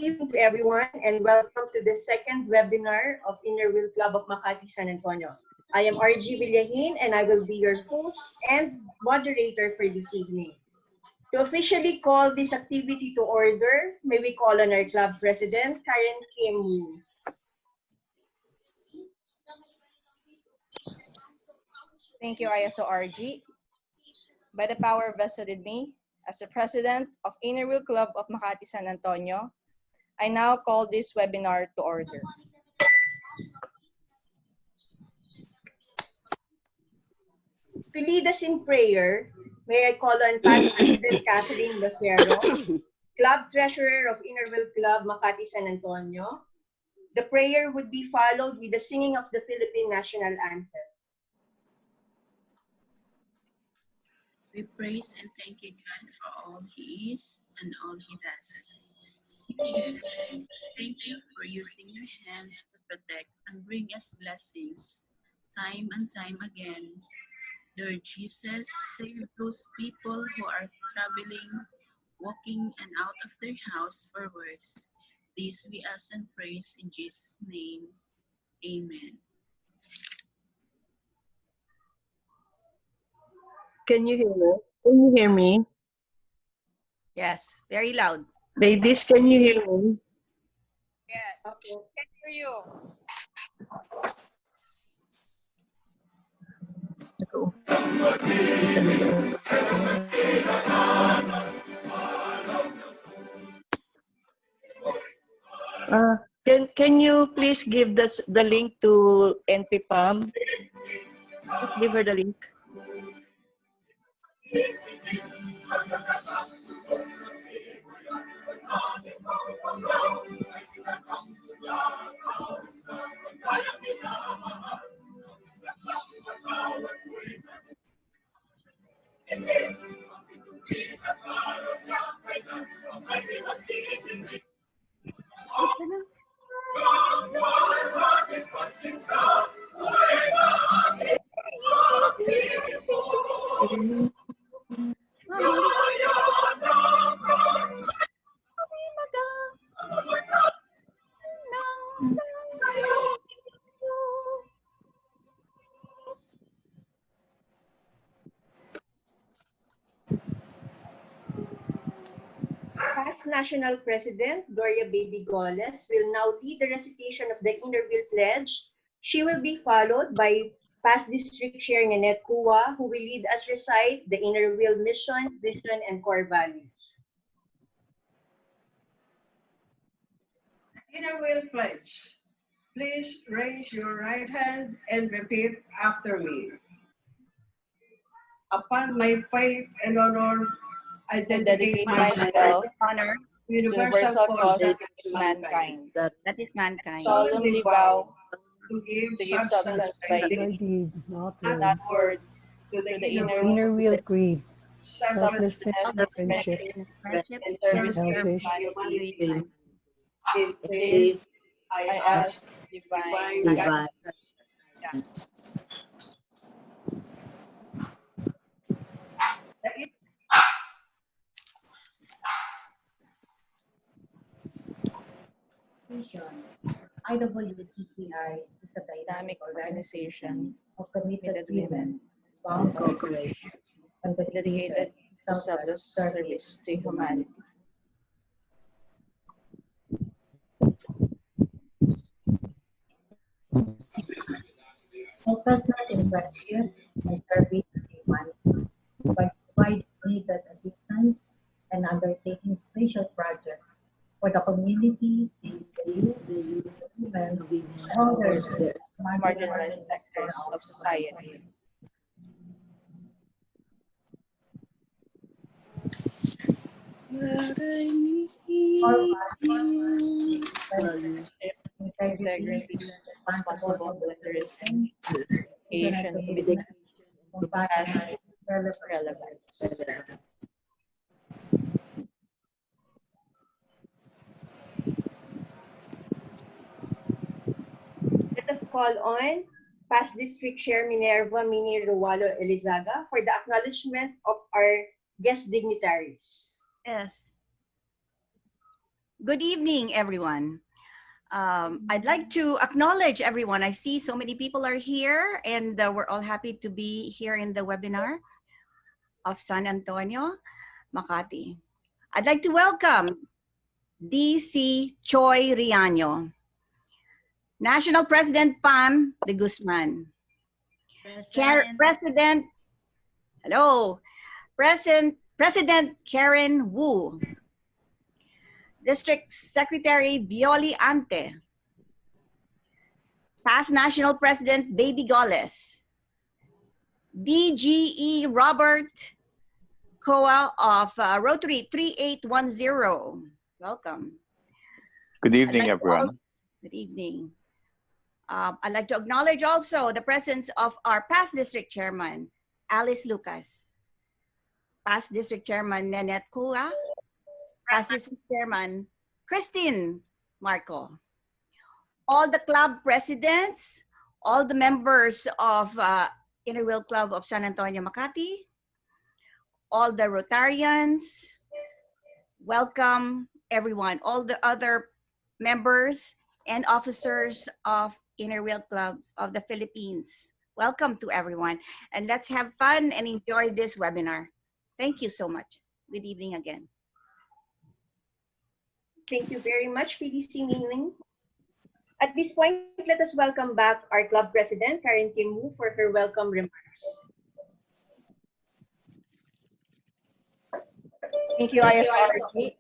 evening to everyone and welcome to the second webinar of Inner Wheel Club of Makati, San Antonio. I am RG Villahin and I will be your host and moderator for this evening. To officially call this activity to order, may we call on our club president, Karen Kim. Thank you, ISO RG. By the power vested in me, as the president of Inner Wheel Club of Makati, San Antonio, I now call this webinar to order. To lead us in prayer, may I call on past President Catherine Lucero, Club Treasurer of Inner Wheel Club Makati, San Antonio. The prayer would be followed with the singing of the Philippine National Anthem. We praise and thank you, God, for all He is and all He does. Thank you for using your hands to protect and bring us blessings time and time again. Lord Jesus, save those people who are traveling, walking, and out of their house for works. This we ask and praise in Jesus' name. Amen. Can you hear me? Can you hear me? Yes, very loud. Ladies, can you hear me? Yes, Okay. can hear you. Can you please give the link to NPPAM? Give her the link. Past National President Gloria Baby Goles will now lead the recitation of the Inner Wheel Pledge. She will be followed by past District Chair Nanette Cua, who will lead us recite the Inner Wheel mission, vision, and core values. Inner Wheel Pledge. Please raise your right hand and repeat after me. Upon my faith and honor, I dedicate myself Honor, to universal cause that is mankind. that is mankind. Solemnly vow to give to give substance by deed, not not word, word, to the inner inner wheel creed, selflessness, selflessness, friendship, Friendship, and service to selfish, humanity. in this I ask divine divine guidance. IWCPFI is a Dynamic organization of committed women bound bound for and dedicated to selfless service to humanity. Helplessness in rescue and service to humanity by providing needed assistance and undertaking special projects for the community, the youth, women, and others Marginalized sectors of society. Integrity, responsible volunteerism, Asian commitment, compassion, relevance. Let us call on past District Chair Minerva Mini Rualo Elizaga for the acknowledgement of our guest dignitaries. Yes. Good evening, everyone. I'd like to acknowledge everyone. I see so many people are here, and we're all happy to be here in the webinar of San Antonio, Makati. I'd like to welcome DC Choi Riaño, National President Pam de Guzman, President, hello, President Karen Wu, District Secretary Violi Ante, past National President Baby Goles, DGE Robert Koa of Rotary 3810. Welcome. Good evening, everyone. Good evening. I'd like to acknowledge also the presence of our past district chairman, Alice Lucas, past district chairman, Nanette Kua, past district chairman, Christine Marco, all the club presidents, all the members of Inner Wheel Club of San Antonio, Makati, all the Rotarians, welcome everyone, all the other members and officers of Inner Wheel Clubs of the Philippines. Welcome to everyone, and let's have fun and enjoy this webinar. Thank you so much. Good evening again. Thank you very much, PDC Mingling. At this point, let us welcome back our club president, Karen Kim Wu, for her welcome remarks. Thank you, ISRG.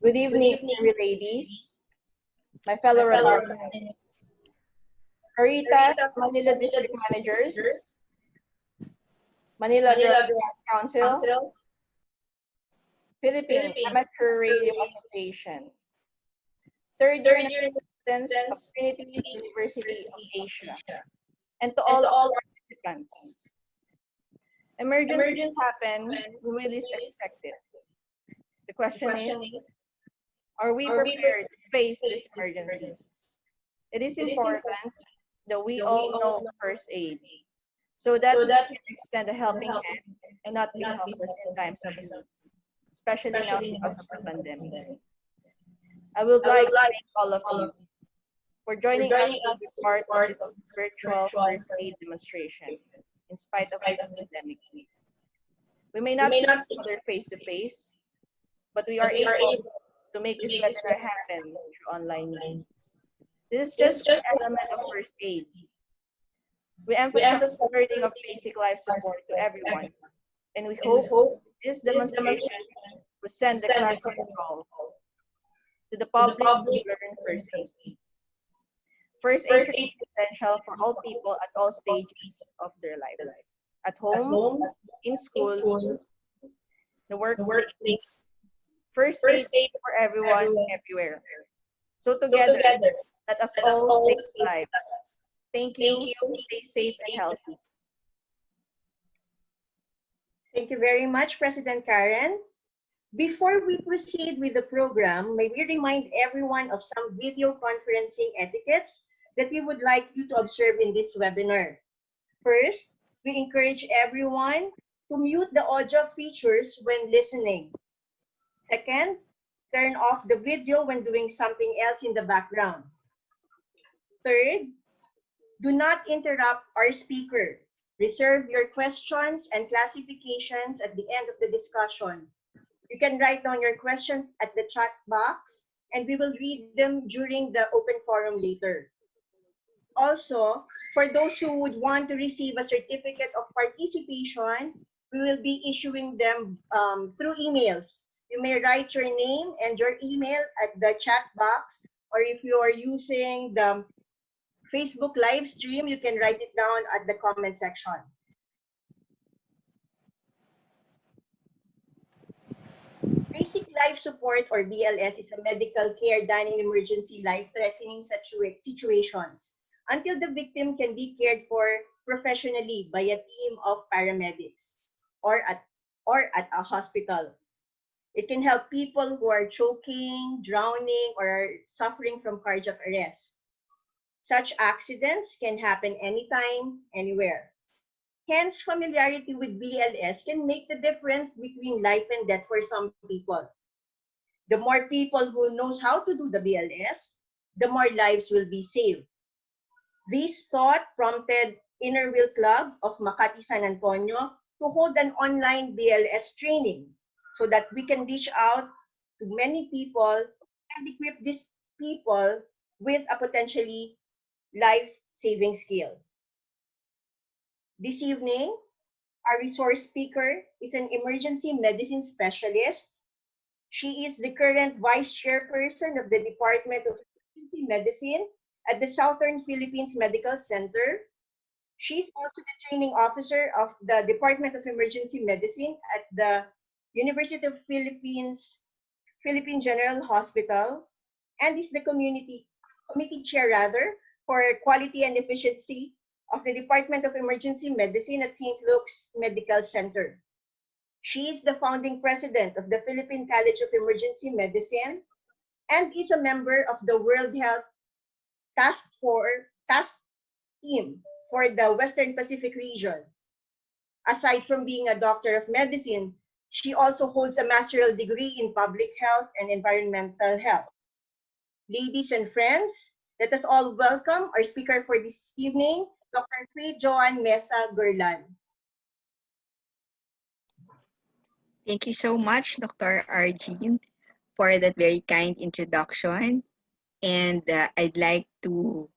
Good evening, ladies, my fellow Rotarians, Caritas, Manila District Managers, Manila Girls Council, Philippine Amateur Radio Association, third year students of Trinity University of Asia, and to all of our participants. Emergencies happen when we least expect it. The question is, are we prepared to face this emergency? It is important that we all know first aid, so that we can extend a helping hand and not be helpless in times of need, especially now because of the pandemic. I would like to thank all of you for joining us to be part of this virtual first aid demonstration in spite of the pandemic. We may not see each other face to face, but we are able to make this webinar happen through online means. This is just an element of first aid. We emphasize the learning of basic life support to everyone, and we hope this demonstration will send the class call to the public to learn first aid. First aid is essential for all people at all stages of their life. At home, in school, the workplace. First aid for everyone, everywhere. So together, let us all save lives. Thank you. Stay safe and healthy. Thank you very much, President Karen. Before we proceed with the program, may we remind everyone of some video conferencing etiquettes that we would like you to observe in this webinar. First, we encourage everyone to mute the audio features when listening. Second, turn off the video when doing something else in the background. Third, do not interrupt our speaker. Reserve your questions and classifications at the end of the discussion. You can write down your questions at the chat box, and we will read them during the open forum later. Also, for those who would want to receive a certificate of participation, we will be issuing them through emails. You may write your name and your email at the chat box, or if you are using the Facebook live stream, you can write it down at the comment section. Basic life support, or BLS, is a medical care done in emergency life-threatening situations until the victim can be cared for professionally by a team of paramedics or at a hospital. It can help people who are choking, drowning, or are suffering from cardiac arrest. Such accidents can happen anytime, anywhere. Hence, familiarity with BLS can make the difference between life and death for some people. The more people who knows how to do the BLS, the more lives will be saved. This thought prompted Inner Wheel Club of Makati, San Antonio to hold an online BLS training so that we can reach out to many people and equip these people with a potentially life-saving skill. This evening, our resource speaker is an emergency medicine specialist. She is the current vice chairperson of the Department of Emergency Medicine at the Southern Philippines Medical Center. She's also the training officer of the Department of Emergency Medicine at the University of Philippines Philippine General Hospital, and is the committee chair for quality and efficiency of the Department of Emergency Medicine at St. Luke's Medical Center. She is the founding president of the Philippine College of Emergency Medicine and is a member of the World Health Task Team for the Western Pacific region. Aside from being a doctor of medicine, she also holds a master's degree in public health and environmental health. Ladies and friends, let us all welcome our speaker for this evening, Dr. Joan Mesa-Gaerlan. Thank you so much, Dr. Arjun, for that very kind introduction. And I'd like to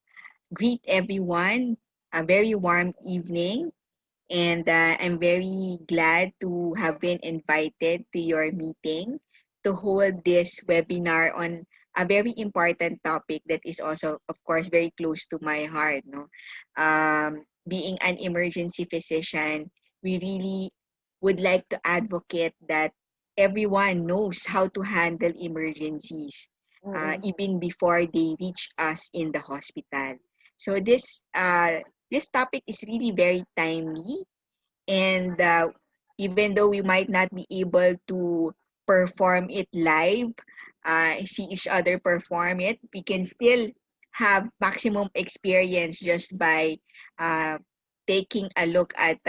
greet everyone a very warm evening. And I'm very glad to have been invited to your meeting to hold this webinar on a very important topic that is also, of course, very close to my heart. No? Being an emergency physician, we really would like to advocate that everyone knows how to handle emergencies, even before they reach us in the hospital. So this topic is really very timely, and even though we might not be able to perform it live, see each other perform it, we can still have maximum experience just by taking a look at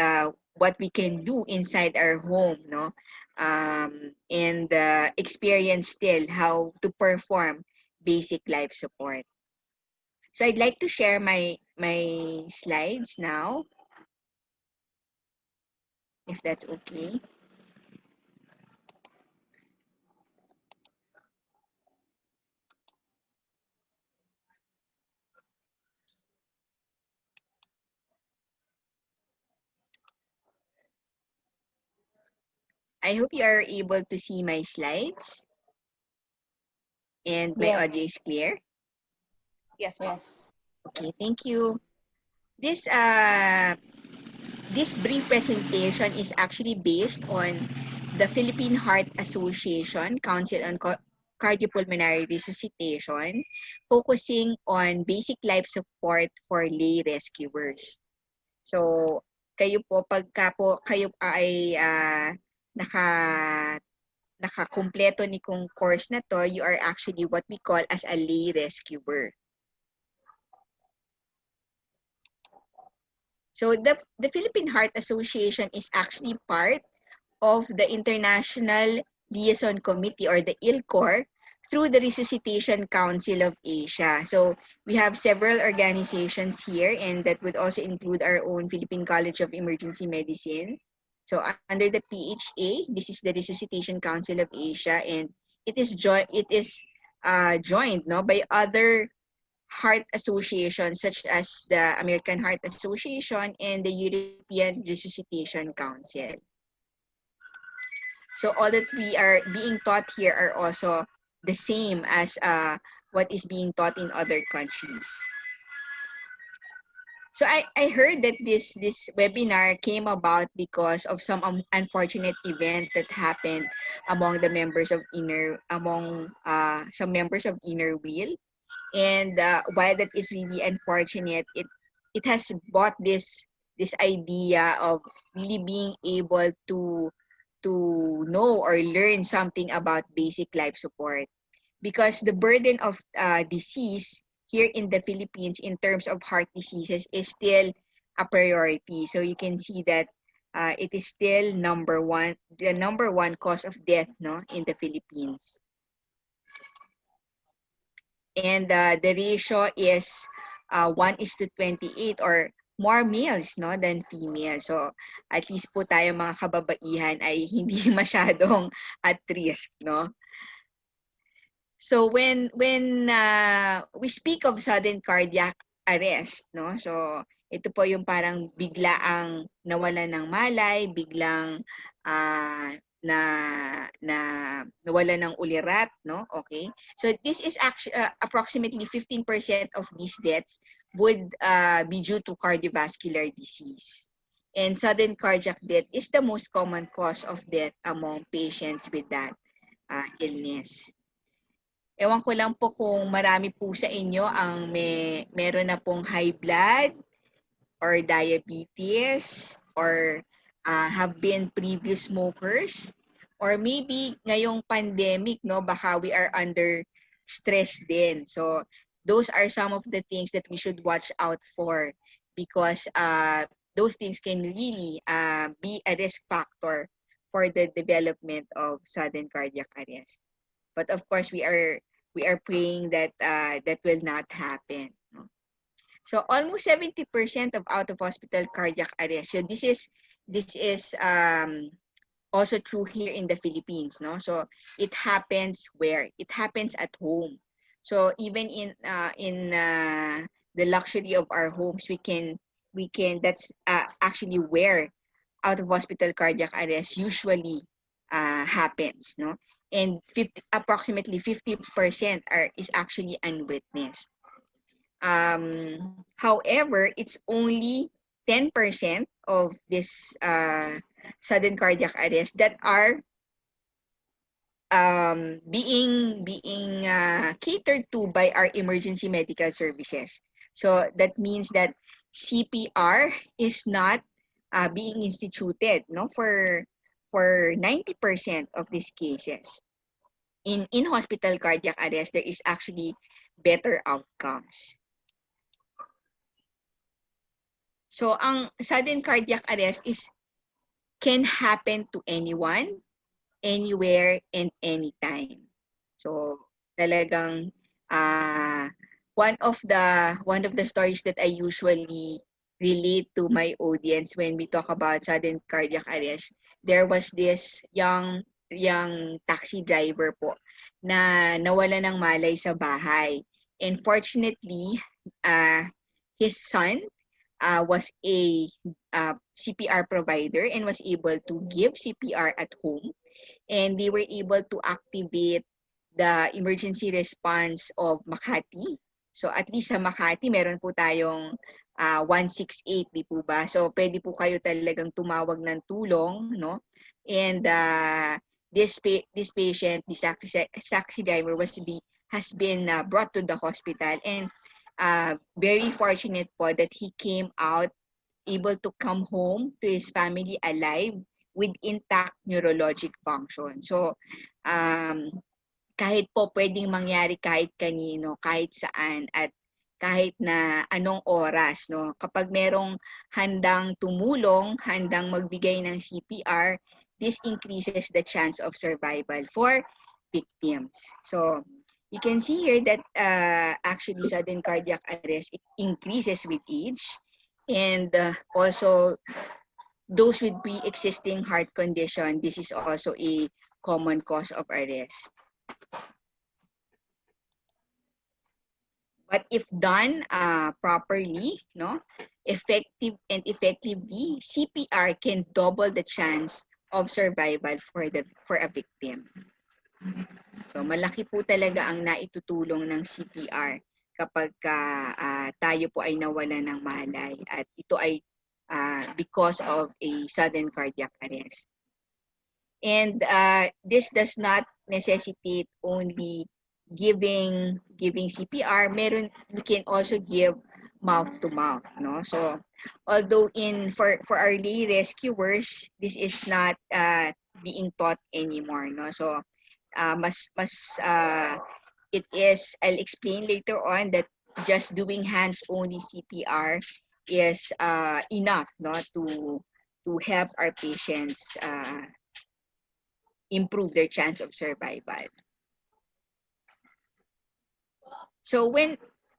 what we can do inside our home, no? And experience still how to perform basic life support. So I'd like to share my slides now, if that's okay. I hope you are able to see my slides and my audio is clear. Yes, yes. Okay, thank you. This brief presentation is actually based on the Philippine Heart Association Council on Cardiopulmonary Resuscitation, focusing on basic life support for lay rescuers. So, kayo po, pagka po kayo ay nakakumpleto ni kung course na to, you are actually what we call as a lay rescuer. So the Philippine Heart Association is actually part of the International Liaison Committee, or the ILCOR, through the Resuscitation Council of Asia. So we have several organizations here, and that would also include our own Philippine College of Emergency Medicine. So under the PHA, this is the Resuscitation Council of Asia, and it is joined by other heart associations such as the American Heart Association and the European Resuscitation Council. So all that we are being taught here are also the same as what is being taught in other countries. So I heard that this webinar came about because of some unfortunate event that happened among the members of some members of Inner Wheel. And while that is really unfortunate, it has brought this idea of really being able to know or learn something about basic life support, because the burden of disease here in the Philippines in terms of heart diseases is still a priority. So you can see that it is still the number one cause of death, no, in the Philippines. And the ratio is 1:28, or more males, no, than females. So at least po tayo mga kababaihan ay hindi masyadong at risk, no. So when we speak of sudden cardiac arrest, no, so ito po yung parang biglaang nawalan ng malay, biglang nawala ng ulirat, no? Okay. So this is actually approximately 15% of these deaths would be due to cardiovascular disease. And sudden cardiac death is the most common cause of death among patients with that illness. Ewan ko lang po kung marami po sa inyo ang meron na pong high blood or diabetes, or have been previous smokers, or maybe ngayong pandemic, no, baka we are under stress din. So those are some of the things that we should watch out for, because those things can really be a risk factor for the development of sudden cardiac arrest. But of course, we are praying that that will not happen. No? So almost 70% of out-of-hospital cardiac arrest. So this is also true here in the Philippines. No, so it happens where? It happens at home. So even in the luxury of our homes, we can that's actually where out-of-hospital cardiac arrest usually happens. No. And approximately 50% is actually unwitnessed. However, it's only 10% of this sudden cardiac arrest that are being catered to by our emergency medical services. So that means that CPR is not being instituted, no, for 90% of these cases. In hospital cardiac arrest, there is actually better outcomes. So ang sudden cardiac arrest can happen to anyone, anywhere, and anytime. So talagang one of the stories that I usually relate to my audience when we talk about sudden cardiac arrest, there was this young taxi driver po na nawala ng malay sa bahay. And fortunately, his son was a CPR provider and was able to give CPR at home. And they were able to activate the emergency response of Makati. So at least sa Makati, meron po tayong 168, di po ba? So pwede po kayo talagang tumawag ng tulong, no? And this patient, this taxi driver has been brought to the hospital, and very fortunate po that he came out able to come home to his family alive with intact neurologic function. So kahit po pwedeng mangyari kahit kanino, kahit saan, at kahit na anong oras, no, kapag merong handang tumulong, handang magbigay ng CPR, this increases the chance of survival for victims. So you can see here that actually sudden cardiac arrest increases with age, and also those with pre-existing heart condition, this is also a common cause of arrest. But if done properly, no, effectively, CPR can double the chance of survival for a victim. So malaki po talaga ang naitutulong ng CPR kapag tayo po ay nawalan ng malay, at ito ay because of a sudden cardiac arrest. And this does not necessitate only giving CPR. We can also give mouth to mouth, no? So although for our lay rescuers, this is not being taught anymore, no? So it is, I'll explain later on, that just doing hands only CPR is enough, no, to help our patients improve their chance of survival. So when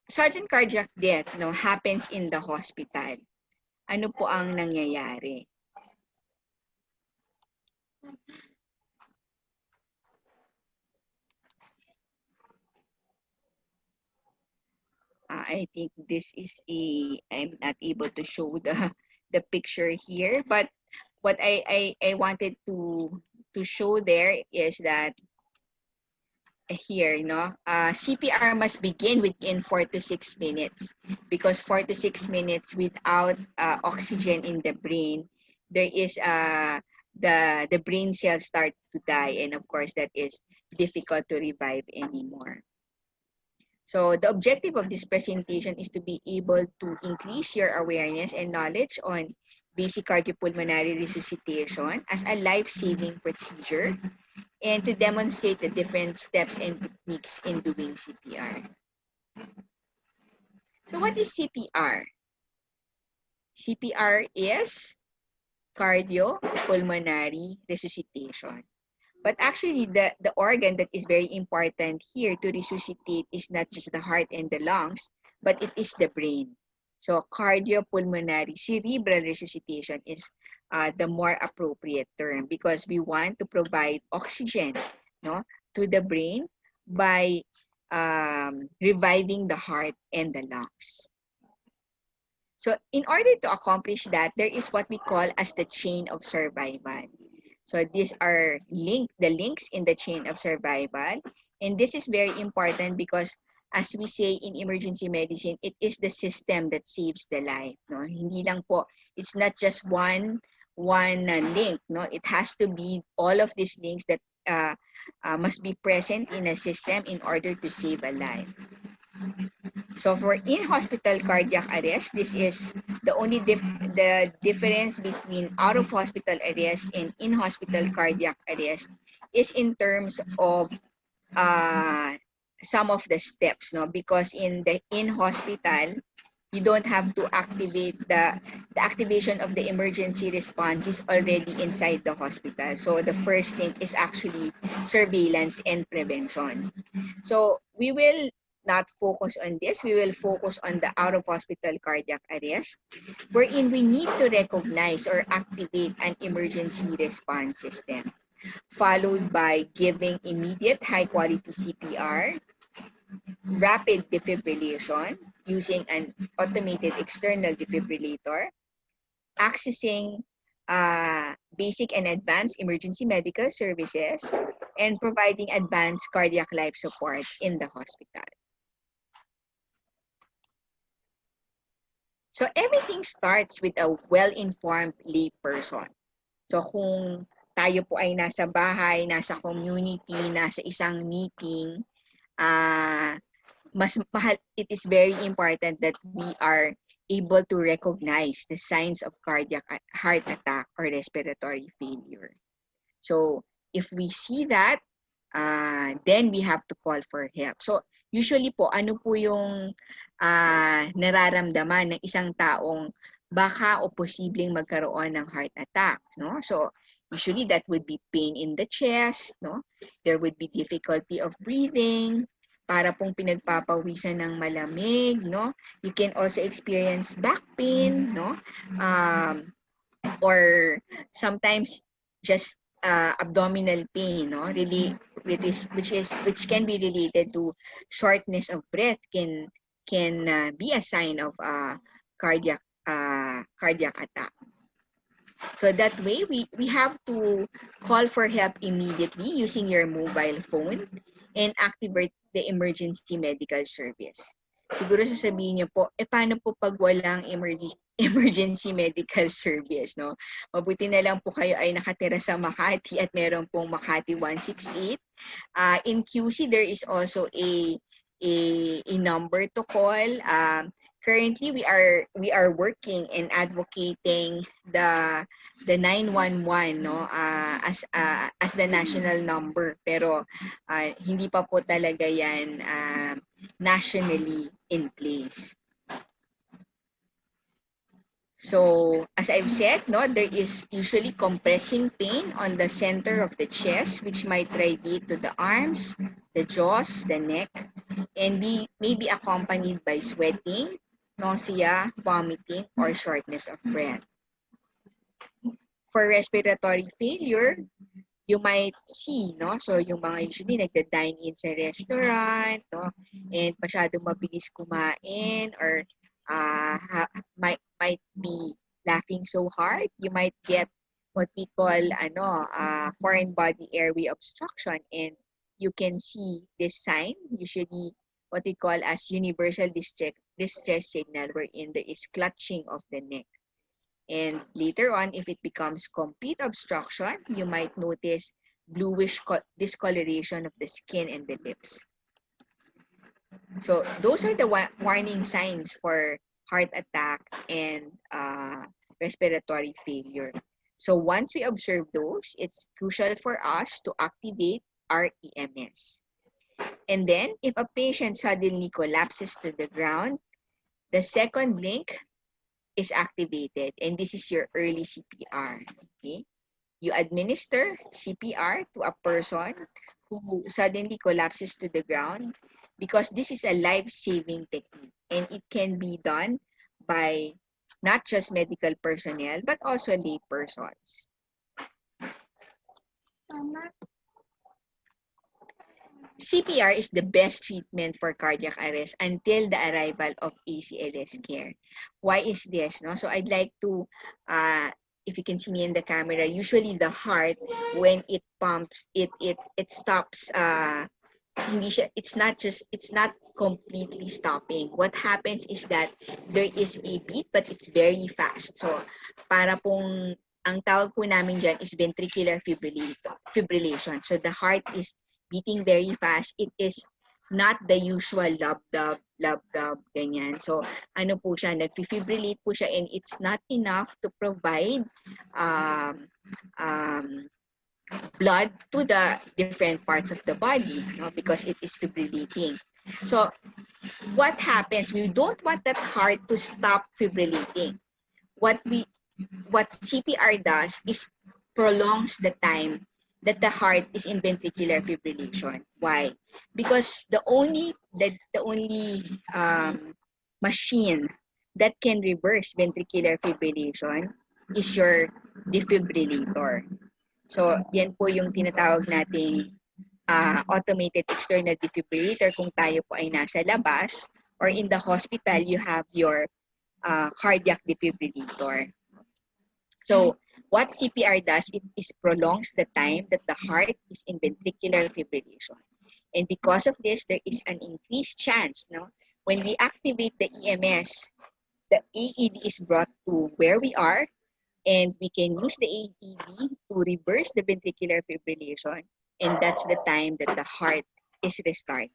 sudden cardiac death, no, happens in the hospital, ano po ang nangyayari? I think this is I'm not able to show the picture here, but what I wanted to show there is that here, no, CPR must begin within 4 to 6 minutes, because 4 to 6 minutes without oxygen in the brain, there is the brain cells start to die, and of course that is difficult to revive anymore. So the objective of this presentation is to be able to increase your awareness and knowledge on basic cardiopulmonary resuscitation as a life-saving procedure, and to demonstrate the different steps and techniques in doing CPR. So what is CPR? CPR is cardiopulmonary resuscitation. But actually, the organ that is very important here to resuscitate is not just the heart and the lungs, but it is the brain. So cardiopulmonary cerebral resuscitation is the more appropriate term, because we want to provide oxygen, no, to the brain by reviving the heart and the lungs. So in order to accomplish that, there is what we call as the chain of survival. So these are the links in the chain of survival. And this is very important because, as we say in emergency medicine, it is the system that saves the life. No? Hindi lang po, it's not just one link. No? It has to be all of these links that must be present in a system in order to save a life. So for in-hospital cardiac arrest, this is the only the difference between out-of-hospital arrest and in-hospital cardiac arrest is in terms of some of the steps, no? Because in the in-hospital, you don't have to activate the activation of the emergency response is already inside the hospital. So the first thing is actually surveillance and prevention. So we will not focus on this. We will focus on the out-of-hospital cardiac arrest, wherein we need to recognize or activate an emergency response system, followed by giving immediate high-quality CPR, rapid defibrillation using an automated external defibrillator, accessing basic and advanced emergency medical services, and providing advanced cardiac life support in the hospital. So everything starts with a well-informed lay person. So kung tayo po ay nasa bahay, nasa community, nasa isang meeting, it is very important that we are able to recognize the signs of cardiac heart attack or respiratory failure. So if we see that, then we have to call for help. So usually po, ano po yung nararamdaman ng isang taong baka o posibleng magkaroon ng heart attack, no? So usually that would be pain in the chest, no? There would be difficulty of breathing, para pong pinagpapawisan ng malamig, no? You can also experience back pain, no? Or sometimes just abdominal pain, no? Really, which can be related to shortness of breath, can be a sign of cardiac attack. So that way, we have to call for help immediately using your mobile phone and activate the emergency medical service. Siguro sasabihin niyo po, paano po pag walang emergency medical service, no? Mabuti na lang po kayo ay nakatira sa Makati at meron pong Makati 168. In QC, there is also a number to call. Currently, we are working and advocating the 911, no, as the national number, pero hindi pa po talaga yan nationally in place. So, as I've said, no, there is usually compressing pain on the center of the chest, which might radiate to the arms, the jaws, the neck, and may be accompanied by sweating, nausea, vomiting, or shortness of breath. For respiratory failure, you might see, no? So, yung mga usually nagda-dine in sa restaurant, no? And masyadong mabilis kumain or might be laughing so hard. You might get what we call foreign body airway obstruction, and you can see this sign, usually what we call as universal distress signal, wherein there is clutching of the neck. And later on, if it becomes complete obstruction, you might notice bluish discoloration of the skin and the lips. So those are the warning signs for heart attack and respiratory failure. So once we observe those, it's crucial for us to activate our EMS. And then, if a patient suddenly collapses to the ground, the second link is activated, and this is your early CPR. Okay, you administer CPR to a person who suddenly collapses to the ground, because this is a life-saving technique, and it can be done by not just medical personnel but also lay persons. CPR is the best treatment for cardiac arrest until the arrival of ACLS care. Why is this? No? So I'd like to, if you can see me in the camera, usually the heart, when it pumps, it stops. It's not completely stopping. What happens is that there is a beat, but it's very fast. So para pong, ang tawag po namin dyan is ventricular fibrillation. So the heart is beating very fast. It is not the usual lub-dub, ganyan. So, ano po siya, nag-fibrillate po siya, and it's not enough to provide blood to the different parts of the body, no? Because it is fibrillating. So, what happens? We don't want that heart to stop fibrillating. What CPR does is prolongs the time that the heart is in ventricular fibrillation. Why? Because the only machine that can reverse ventricular fibrillation is your defibrillator. So, yan po yung tinatawag nating automated external defibrillator kung tayo po ay nasa labas, or in the hospital, you have your cardiac defibrillator. So, what CPR does, it is prolongs the time that the heart is in ventricular fibrillation. And because of this, there is an increased chance, no? When we activate the EMS, the AED is brought to where we are, and we can use the AED to reverse the ventricular fibrillation, and that's the time that the heart is restarted.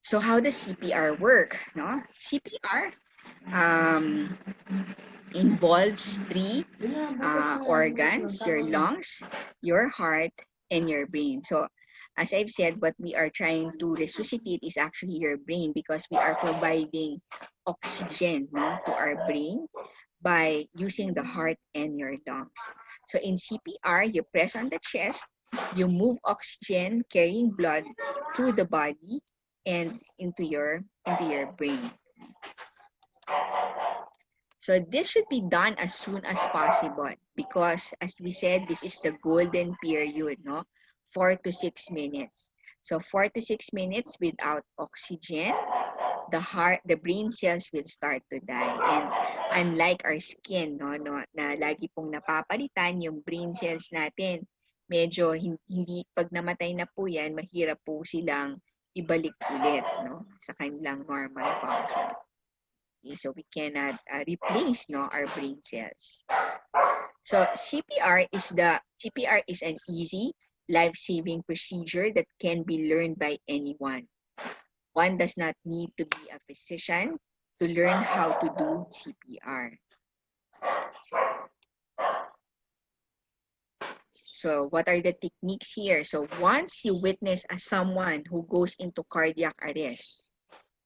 So how does CPR work? No? CPR involves three organs: your lungs, your heart, and your brain. So as I've said, what we are trying to resuscitate is actually your brain, because we are providing oxygen, no, to our brain by using the heart and your lungs. So in CPR, you press on the chest, you move oxygen carrying blood through the body and into your brain. So this should be done as soon as possible, because as we said, this is the golden period, no? 4 to 6 minutes. So 4 to 6 minutes without oxygen, the brain cells will start to die. And unlike our skin, no, na lagi pong napapalitan, yung brain cells natin, medyo hindi, pag namatay na po yan, mahirap po silang ibalik ulit, no, sa kanilang normal function. Okay, so we cannot replace, no, our brain cells. So CPR is an easy life-saving procedure that can be learned by anyone. One does not need to be a physician to learn how to do CPR. So what are the techniques here? So once you witness someone who goes into cardiac arrest,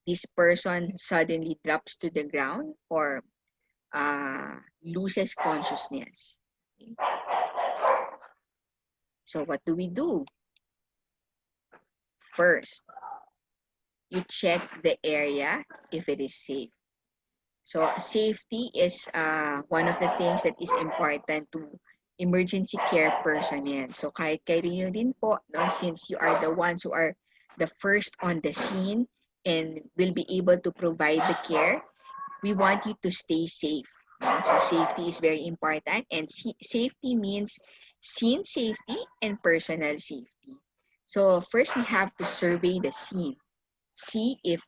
this person suddenly drops to the ground or loses consciousness. Okay. So what do we do? First, you check the area if it is safe. So safety is one of the things that is important to emergency care personnel. So kahit kayo din po, no, since you are the ones who are the first on the scene and will be able to provide the care, we want you to stay safe. No? So safety is very important, and safety means scene safety and personal safety. So first we have to survey the scene. See if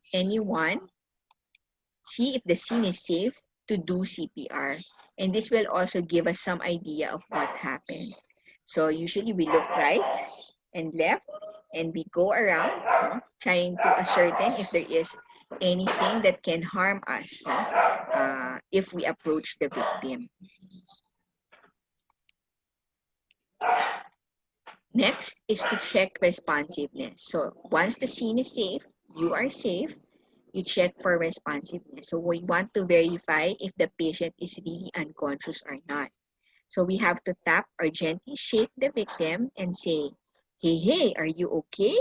the scene is safe to do CPR. And this will also give us some idea of what happened. So usually we look right and left and we go around, no, trying to ascertain if there is anything that can harm us, no, if we approach the victim. Next is to check responsiveness. So once the scene is safe, you are safe, you check for responsiveness. So we want to verify if the patient is really unconscious or not. So we have to tap or gently shake the victim and say, hey, are you okay?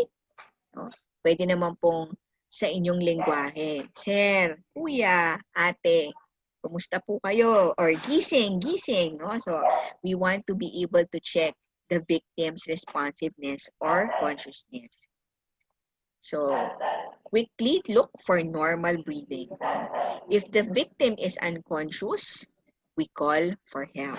No? Pwede naman pong sa inyong lengguwahe, sir, kuya, ate, kumusta po kayo? Or gising. No? So we want to be able to check the victim's responsiveness or consciousness. So quickly look for normal breathing. If the victim is unconscious, we call for help.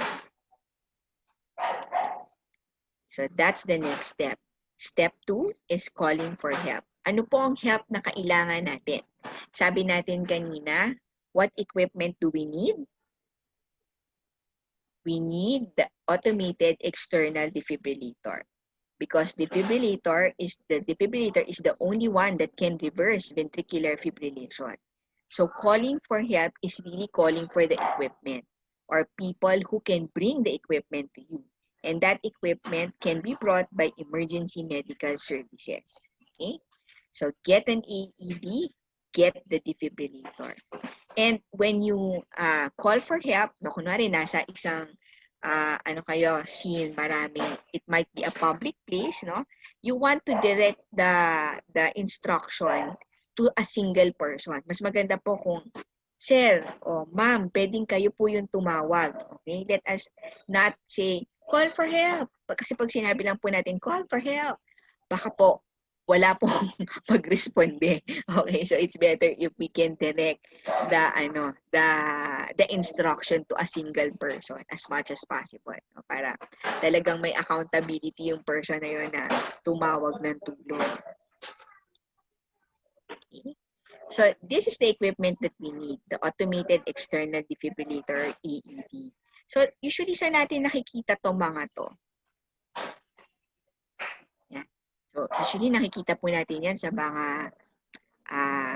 So that's the next step. Step 2 is calling for help. Ano po ang help na kailangan natin? Sabi natin kanina, what equipment do we need? We need the automated external defibrillator. Because defibrillator is the only one that can reverse ventricular fibrillation. So calling for help is really calling for the equipment or people who can bring the equipment to you. And that equipment can be brought by emergency medical services. Okay? So get an AED, get the defibrillator. And when you call for help, no, kunwari nasa isang scene, marami, it might be a public place, no? You want to direct the instruction to a single person. Mas maganda po kung, sir, o ma'am, pwedeng kayo po yung tumawag. Okay? Let us not say, call for help. Kasi pag sinabi lang po natin, call for help, baka po, wala pong mag-responde. Okay, so it's better if we can direct the instruction to a single person as much as possible, no? Para talagang may accountability yung person na yun na tumawag ng tulong. Okay. So this is the equipment that we need, the automated external defibrillator, AED. So usually sa natin nakikita to mga to. So, usually nakikita po natin yan sa mga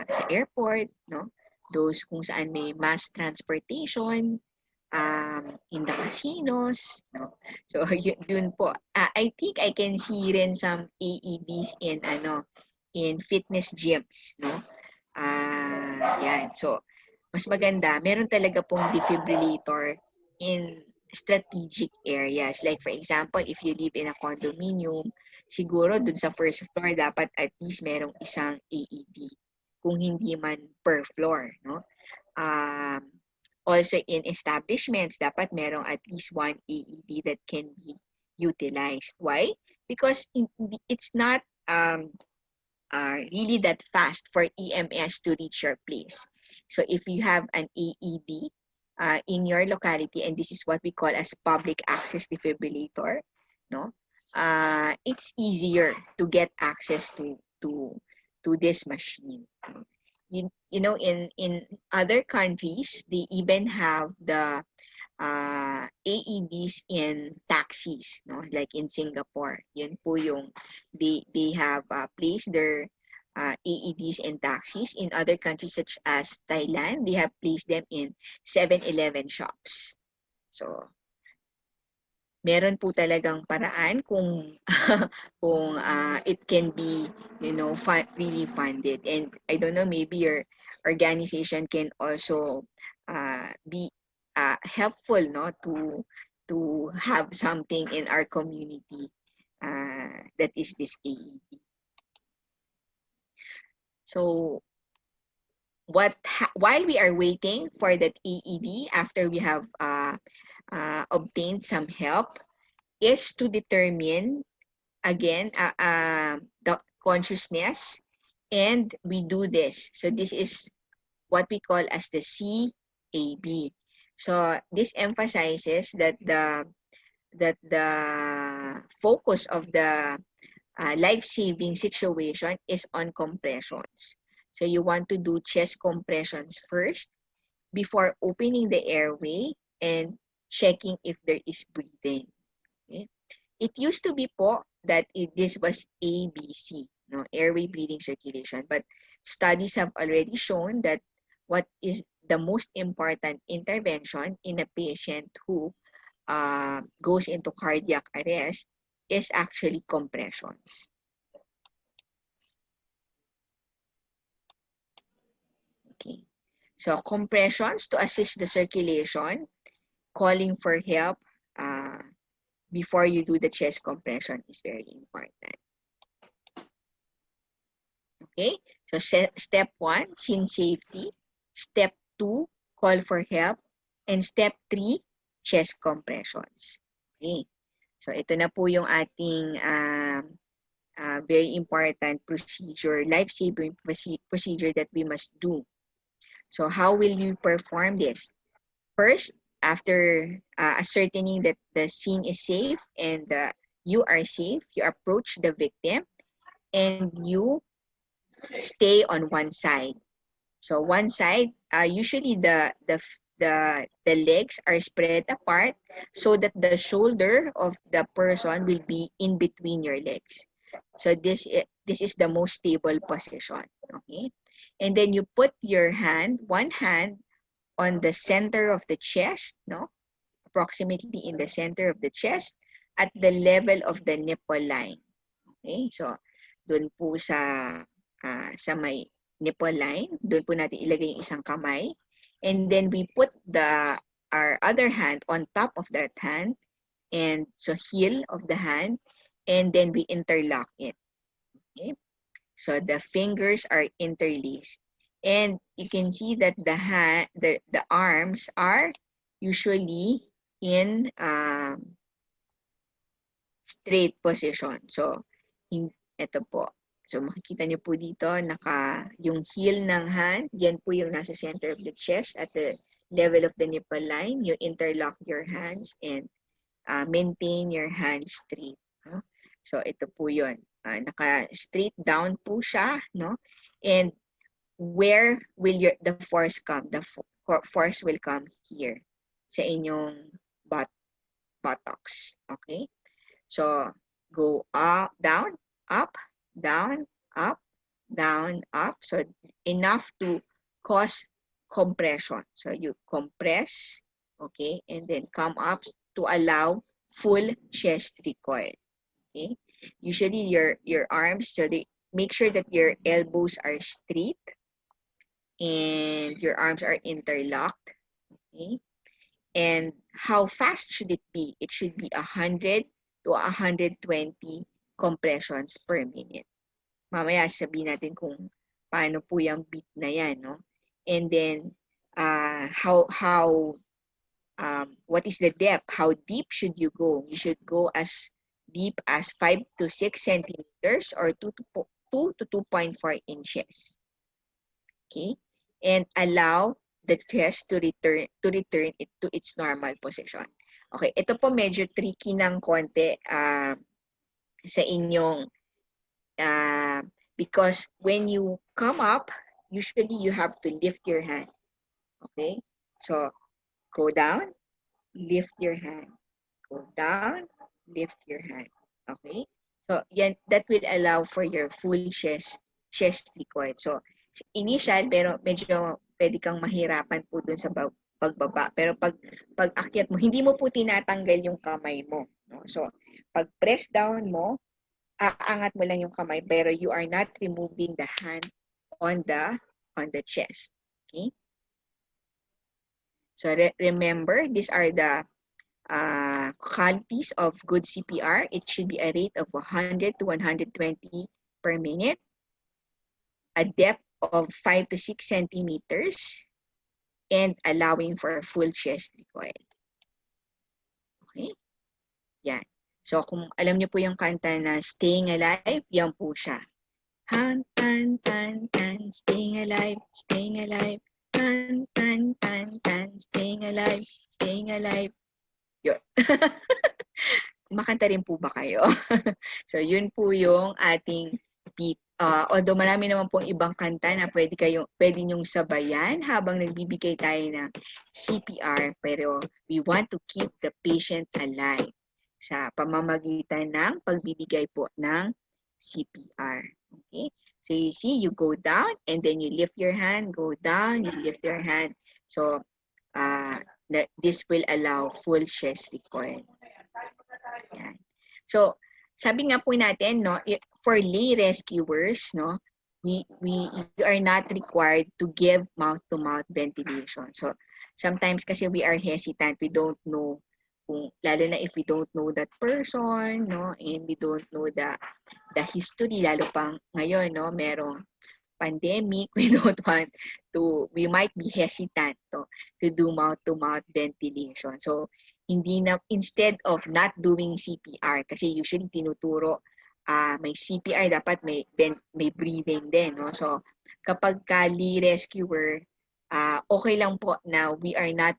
sa airport, no? Those kung saan may mass transportation, in the casinos, no? So, dun po. I think I can see rin some AEDs in fitness gyms, no? Yan. So, mas maganda, meron talaga pong defibrillator in strategic areas. Like for example, if you live in a condominium, siguro dun sa first floor, dapat at least merong isang AED. Kung hindi man per floor, no? Also in establishments, dapat merong at least one AED that can be utilized. Why? Because it's not really that fast for EMS to reach your place. So if you have an AED in your locality, and this is what we call as public access defibrillator, no? It's easier to get access to this machine. You know, in other countries, they even have the AEDs in taxis, no? Like in Singapore, yun po yung they have placed their AEDs in taxis. In other countries such as Thailand, they have placed them in 7-Eleven shops. So meron po talagang paraan kung kung it can be, really funded. And I don't know, maybe your organization can also be helpful, no, to have something in our community that is this AED. So while we are waiting for that AED, after we have obtained some help, is to determine again the consciousness, and we do this. So this is what we call as the CAB. So this emphasizes that the focus of the life-saving situation is on compressions. So you want to do chest compressions first before opening the airway and checking if there is breathing. Okay? It used to be po that this was ABC, no, airway, breathing, circulation. But studies have already shown that what is the most important intervention in a patient who goes into cardiac arrest is actually compressions. Okay, so compressions to assist the circulation, calling for help before you do the chest compression is very important. Okay, so step 1, scene safety. Step 2, call for help. And step 3, chest compressions. Okay, so ito na po yung ating very important procedure, life-saving procedure that we must do. So how will you perform this? First, after ascertaining that the scene is safe and you are safe, you approach the victim and you stay on one side. So one side, usually the legs are spread apart so that the shoulder of the person will be in between your legs. So this is the most stable position. Okay, and then you put your one hand on the center of the chest, no, approximately in the center of the chest at the level of the nipple line. Okay, so doon po sa may nipple line, doon po natin ilagay yung isang kamay. And then we put our other hand on top of that hand, and so heel of the hand, and then we interlock it. Okay, so the fingers are interlaced, and you can see that the arms are usually in straight position. So ito po. So makikita niyo po dito, yung heel ng hand, yan po yung nasa center of the chest at the level of the nipple line. You interlock your hands and maintain your hands straight. No? So ito po yun. Naka-straight down po siya. No? And where will the force come? The force will come here sa inyong buttocks. Okay? So go up, down, up, down, up, down, up. So enough to cause compression. So you compress, okay, and then come up to allow full chest recoil. Okay. Usually your arms, so they make sure that your elbows are straight and your arms are interlocked. Okay. And how fast should it be? It should be 100 to 120 compressions per minute. Mamaya sabihin natin kung paano po yung beat na yan, no? And then what is the depth? How deep should you go? You should go as deep as 5 to 6 centimeters or 2 to 2.4 inches. Okay? And allow the chest to return it to its normal position. Okay, ito po medyo tricky ng konti sa inyong because when you come up, usually you have to lift your hand. Okay, so go down, lift your hand. Go down, lift your hand. Okay, so yan, that will allow for your full chest recoil. So initial, pero medyo pwede kang mahirapan po dun sa pagbaba. Pero pag akyat mo, hindi mo po tinatanggal yung kamay mo. No? So, pag press down mo, aangat mo lang yung kamay pero you are not removing the hand on the chest. Okay? So remember, these are the qualities of good CPR. It should be a rate of 100 to 120 per minute, a depth of 5 to 6 centimeters, and allowing for a full chest recoil. Okay? Yan. So kung alam niyo po yung kanta na Staying Alive, yan po siya. Han, tan, tan, tan, staying alive, tan, tan, tan, tan, staying alive, Yun. Makanta rin po ba kayo? So, yun po yung ating beat. Although marami naman pong ibang kanta na pwede nyong sabayan habang nagbibigay tayo ng CPR, pero we want to keep the patient alive sa pamamagitan ng pagbibigay po ng CPR. Okay? So, you see, you go down and then you lift your hand, go down, you lift your hand. So, this will allow full chest recoil. Yan. So, sabi nga po natin, no, for lay rescuers, no, we are not required to give mouth-to-mouth ventilation. So, sometimes kasi we are hesitant, we don't know lalo na if we don't know that person, no, and we don't know the history, lalo pang ngayon, no, merong pandemic, we might be hesitant to do mouth-to-mouth ventilation. So, instead of not doing CPR, kasi usually tinuturo, may CPR, dapat may breathing din, no? So, kapag kali rescuer, okay lang po na we're not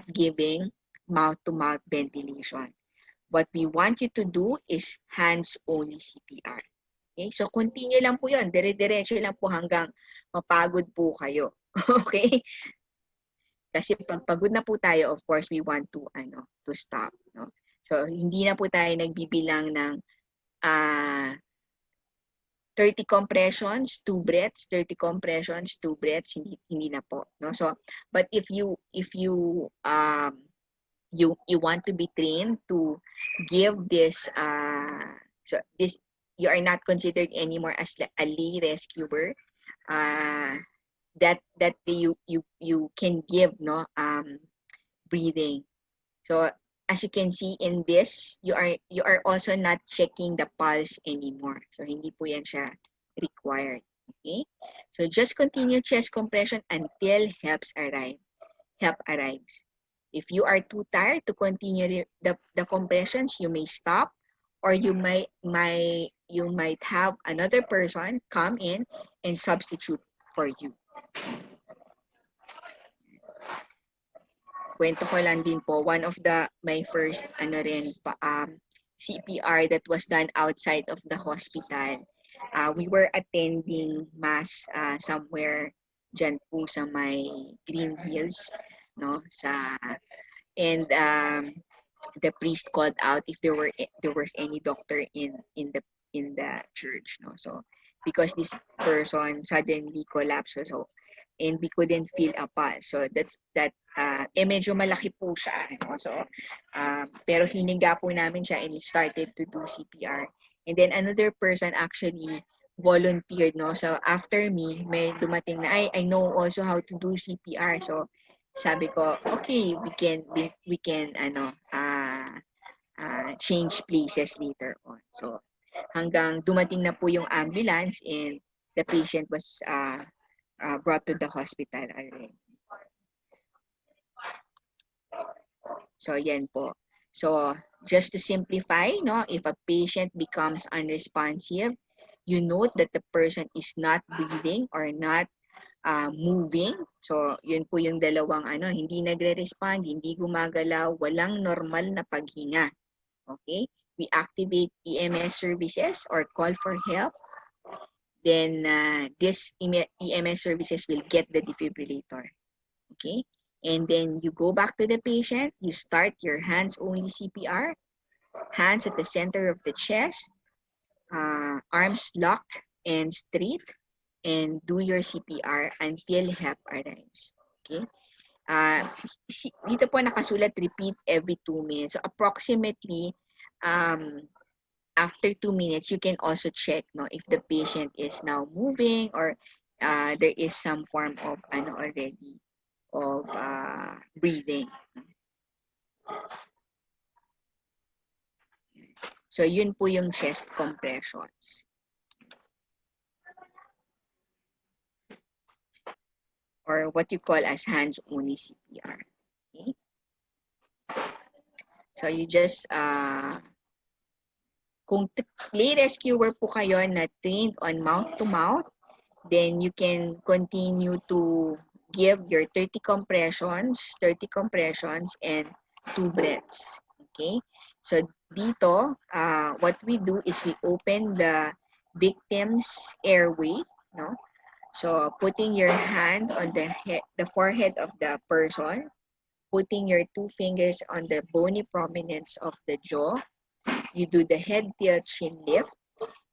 giving mouth-to-mouth ventilation. What we want you to do is hands-only CPR. Okay? So, continue lang po yun. Dire-diretso lang po hanggang mapagod po kayo. Okay? Kasi pag pagod na po tayo, of course, we want to stop. No? So, hindi na po tayo nagbibilang ng 30 compressions, 2 breaths, 30 compressions, 2 breaths, hindi na po. No? So, but if you want to be trained to give this, you are not considered anymore as a lay rescuer, that you can give breathing. So as you can see in this, you are also not checking the pulse anymore. So hindi po yan siya required. Okay? So just continue chest compression until help arrives. If you are too tired to continue the compressions, you may stop, or you might have another person come in and substitute for you. Kwento ko lang din po, one of my first CPR that was done outside of the hospital. We were attending mass somewhere dyan po sa may Green Hills, no, and the priest called out if there was any doctor in the church, no. So because this person suddenly collapsed, so and we couldn't feel a pulse. So medyo malaki po siya, no? So pero hiniga po namin siya and started to do CPR. And then another person actually volunteered, no. So after me, may dumating na I know also how to do CPR. So sabi ko, okay, we can change places later on. So hanggang dumating na po yung ambulance and the patient was brought to the hospital already. So yan po. So just to simplify, no, if a patient becomes unresponsive, you note that the person is not breathing or not moving. So yun po yung dalawang hindi nagre-respond, hindi gumagalaw, walang normal na paghinga. Okay? We activate EMS services or call for help. Then this EMS services will get the defibrillator. Okay? And then you go back to the patient, you start your hands-only CPR, hands at the center of the chest, arms locked and straight, and do your CPR until help arrives. Okay? dito po nakasulat repeat every 2 minutes. So approximately after 2 minutes, you can also check if the patient is now moving or there is some form of already of breathing. So yun po yung chest compressions. Or what you call as hands-only CPR. Okay? So you just, kung lay rescuer po kayo na trained on mouth-to-mouth, then you can continue to give your 30 compressions and 2 breaths. Okay? So dito, what we do is we open the victim's airway, no? So putting your hand on the forehead of the person, putting your 2 fingers on the bony prominence of the jaw, you do the head tilt chin lift,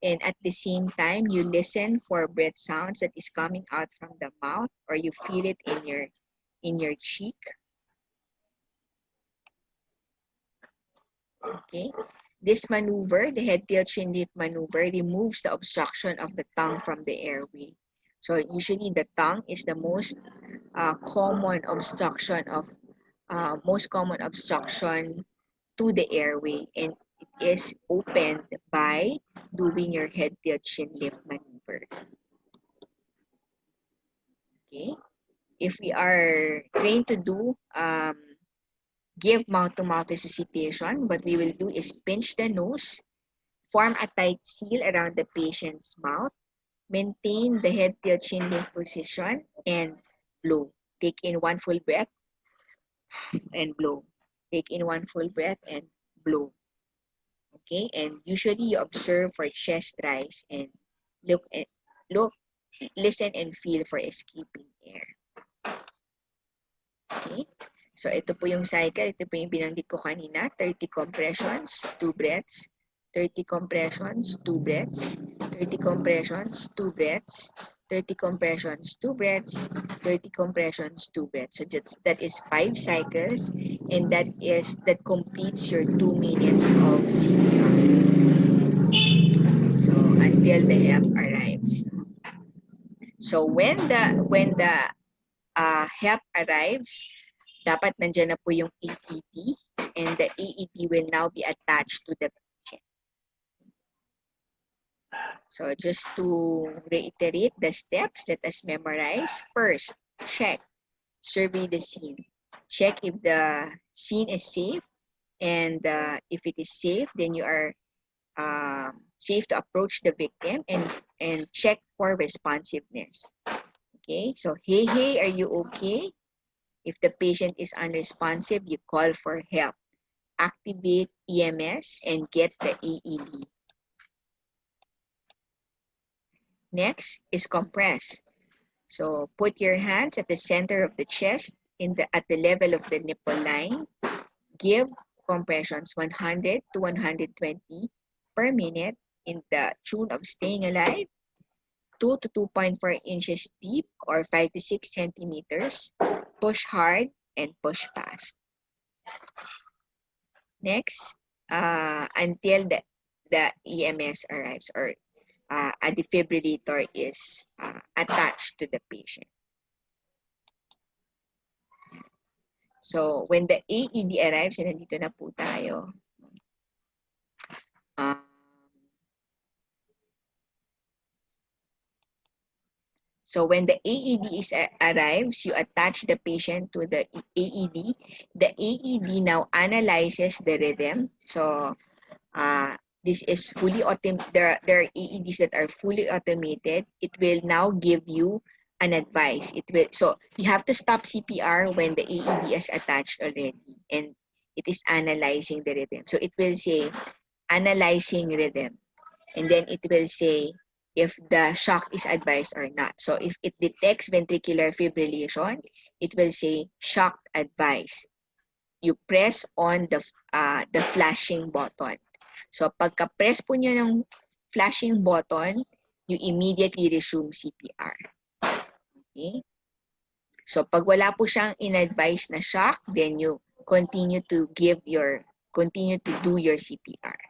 and at the same time you listen for breath sounds that is coming out from the mouth, or you feel it in your cheek. Okay, this maneuver, the head tilt chin lift maneuver, removes the obstruction of the tongue from the airway. So usually the tongue is the most common obstruction to the airway, and it is opened by doing your head tilt chin lift maneuver. Okay, if we are trained to do give mouth-to-mouth resuscitation, what we will do is pinch the nose, form a tight seal around the patient's mouth, maintain the head tilt chin lift position, and blow. Take in 1 full breath and blow. Take in 1 full breath and blow. Okay, and usually you observe for chest rise and listen and feel for escaping air. Okay, so ito po yung cycle. Ito po yung binanggit ko kanina. 30 compressions, 2 breaths. 30 compressions, 2 breaths. 30 compressions, 2 breaths. 30 compressions, 2 breaths. 30 compressions, 2 breaths. So that is 5 cycles, and that completes your 2 minutes of CPR. So until the help arrives. So when the help arrives, dapat nandiyan na po yung AED, and the AED will now be attached to the patient. So just to reiterate the steps, let us memorize. First, check, survey the scene. Check if the scene is safe, and if it is safe, then you are safe to approach the victim, and check for responsiveness. Okay, so hey, are you okay? If the patient is unresponsive, you call for help. Activate EMS and get the AED. Next is compress. So put your hands at the center of the chest at the level of the nipple line. Give compressions 100 to 120 per minute in the tune of staying alive. 2 to 2.4 inches deep or 5 to 6 centimeters. Push hard and push fast. Next, until the EMS arrives, or a defibrillator is attached to the patient. So when the AED arrives, and nandito na po tayo. So when the AED arrives, you attach the patient to the AED. The AED now analyzes the rhythm. So this is fully automated. There are AEDs that are fully automated. It will now give you an advice. So you have to stop CPR when the AED is attached already, and it is analyzing the rhythm. So it will say analyzing rhythm, and then it will say if the shock is advised or not. So if it detects ventricular fibrillation, it will say shock advised. You press on the flashing button. So pagka-press po nyo ng flashing button, you immediately resume CPR. Okay? So pag wala po siyang in-advise na shock, then you continue to do your CPR.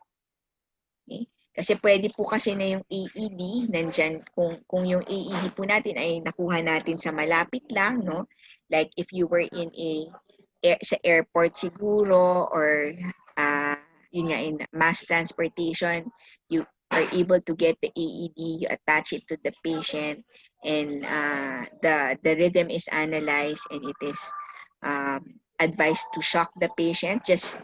Okay? Kasi pwede po kasi na yung AED, nandyan, kung yung AED po natin ay nakuha natin sa malapit lang, no? Like if you were in sa airport siguro, or yun nga, in mass transportation, you are able to get the AED, you attach it to the patient, and the rhythm is analyzed, and it is advised to shock the patient. Just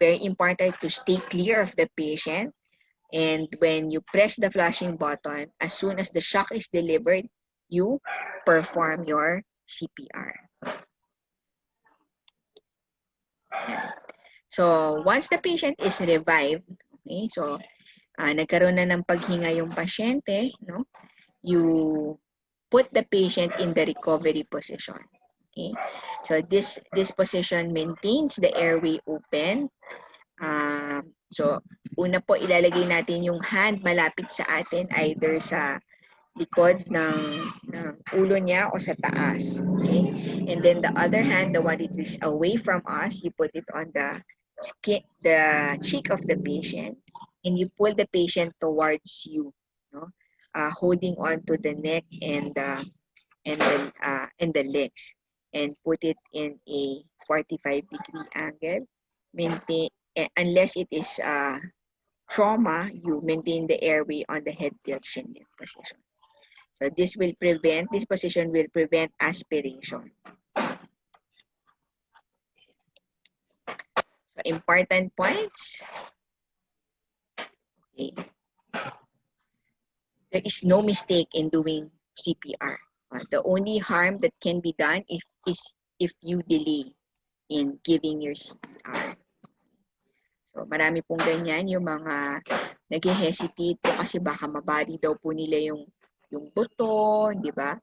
very important to stay clear of the patient. And when you press the flashing button, as soon as the shock is delivered, you perform your CPR. So once the patient is revived, okay, so nagkaroon na ng paghinga yung pasyente, no? You put the patient in the recovery position. Okay, so this position maintains the airway open. So una po, ilalagay natin yung hand malapit sa atin, either sa likod ng ulo niya o sa taas. Okay, and then the other hand, the one that is away from us, you put it on the cheek of the patient, and you pull the patient towards you, no? Holding on to the neck and the legs, and put it in a 45-degree angle. Maintain, unless it is trauma, you maintain the airway on the head tilt chin position. So this position will prevent aspiration. So important points. Okay. There is no mistake in doing CPR. The only harm that can be done is if you delay in giving your CPR. So marami pong ganyan, yung mga nag-hesitate po kasi baka mabali daw po nila yung buto, di ba?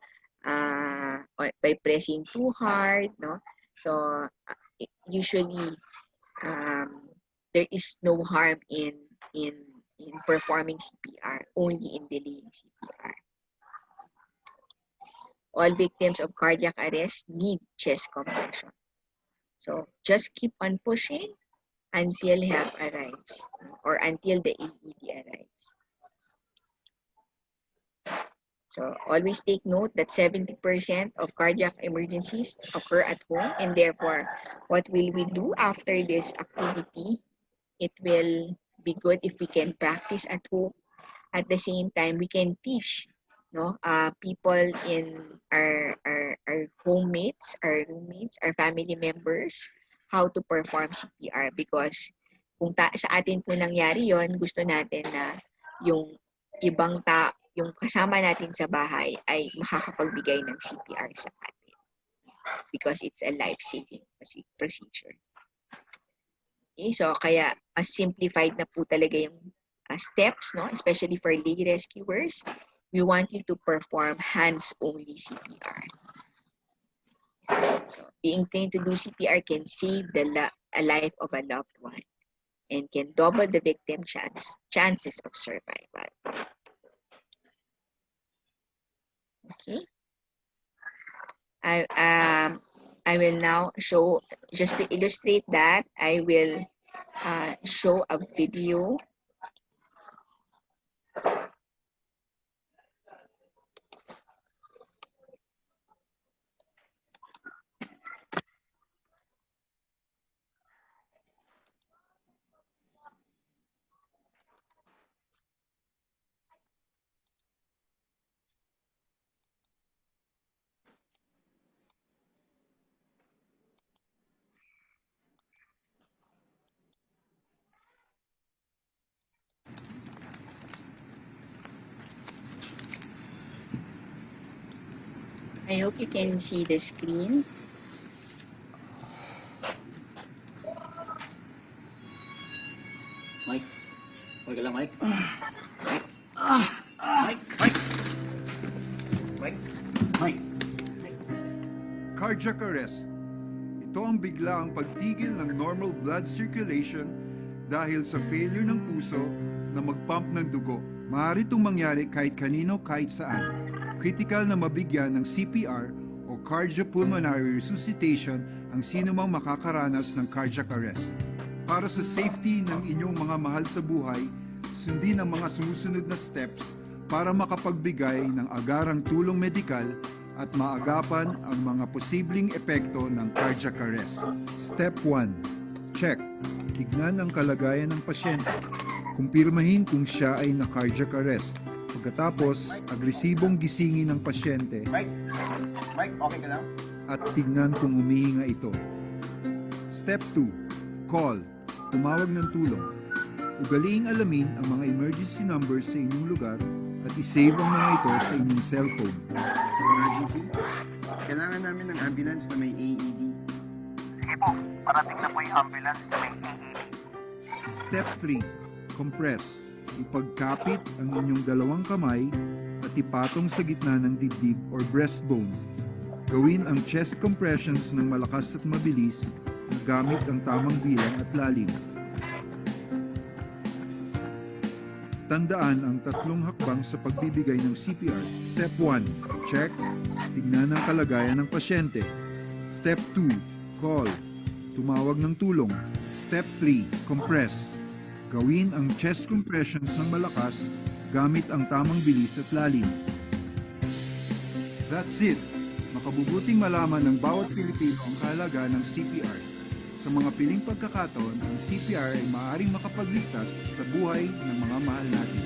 By pressing too hard, no? So usually there is no harm in performing CPR, only in delaying CPR. All victims of cardiac arrest need chest compression. So just keep on pushing until help arrives, or until the AED arrives. So always take note that 70% of cardiac emergencies occur at home, and therefore, what will we do after this activity? It will be good if we can practice at home. At the same time, we can teach, no, people in our homemates, our roommates, our family members, how to perform CPR, because kung sa atin po nangyari yon, gusto natin na yung ibang yung kasama natin sa bahay ay makakapagbigay ng CPR sa atin, because it's a life-saving procedure. Okay, so kaya mas simplified na po talaga yung steps, no? Especially for lay rescuers, we want you to perform hands-only CPR. So being trained to do CPR can save a life of a loved one, and can double the victim chances of survival. Okay. I will now show, just to illustrate that, I will show a video. I hope you can see the screen. Mike. Okay lang, Mike. Mike. Cardiac arrest. Ito ang biglaang pagtigil ng normal blood circulation dahil sa failure ng puso na mag-pump ng dugo. Maaari itong mangyari kahit kanino, kahit saan. Critical na mabigyan ng CPR o cardiopulmonary resuscitation ang sinumang makakaranas ng cardiac arrest. Para sa safety ng inyong mga mahal sa buhay, sundin ang mga sumusunod na steps para makapagbigay ng agarang tulong medikal at maagapan ang mga posibleng epekto ng cardiac arrest. Step 1. Check. Tignan ang kalagayan ng pasyente. Kumpirmahin kung siya ay na-cardiac arrest. Pagkatapos, agresibong gisingin ng pasyente. Mike, okay ka lang? At tignan kung humihinga ito. Step 2. Call. Tumawag ng tulong. Ugaliing alamin ang mga emergency numbers sa inyong lugar at isave ang mga ito sa inyong cellphone. Emergency? Kailangan namin ng ambulance na may AED. Sige po, parating na po yung ambulance na may AED. Step 3. Compress. Ipagkapit ang inyong dalawang kamay at ipatong sa gitna ng dibdib or breastbone. Gawin ang chest compressions ng malakas at mabilis na gamit ang tamang bilang at lalim. Tandaan ang tatlong hakbang sa pagbibigay ng CPR. Step 1. Check. Tignan ang kalagayan ng pasyente. Step 2. Call. Tumawag ng tulong. Step 3. Compress. Gawin ang chest compressions ng malakas gamit ang tamang bilis at lalim. That's it! Makabubuting malaman ng bawat Pilipino ang kahalaga ng CPR. Sa mga piling pagkakataon, ang CPR ay maaaring makapagligtas sa buhay ng mga mahal natin.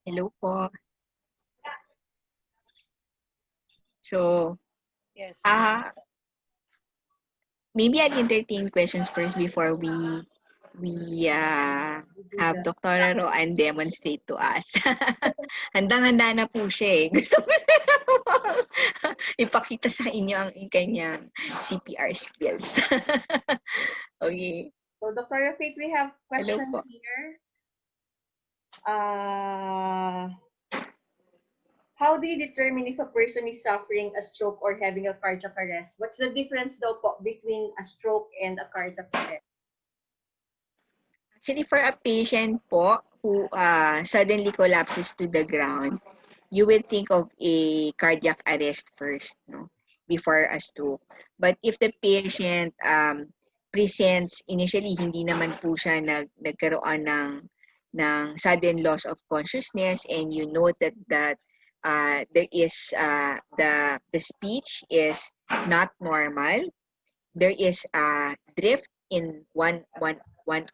Hello po. So, Yes. maybe I'll entertain questions first before we have Dr. Roan demonstrate to us. Handang-handa na po siya eh. Gusto ko ipakita sa inyo ang kanyang CPR skills. Okay. So, Dr. Faith, we have questions Hello po. here. How do you determine if a person is suffering a stroke or having a cardiac arrest? What's the difference daw po between a stroke and a cardiac arrest? Actually, for a patient po who suddenly collapses to the ground, you will think of a cardiac arrest first, no, before a stroke. But if the patient presents initially, hindi naman po siya nagkaroon ng sudden loss of consciousness, and you note that there is the speech is not normal, there is a drift in one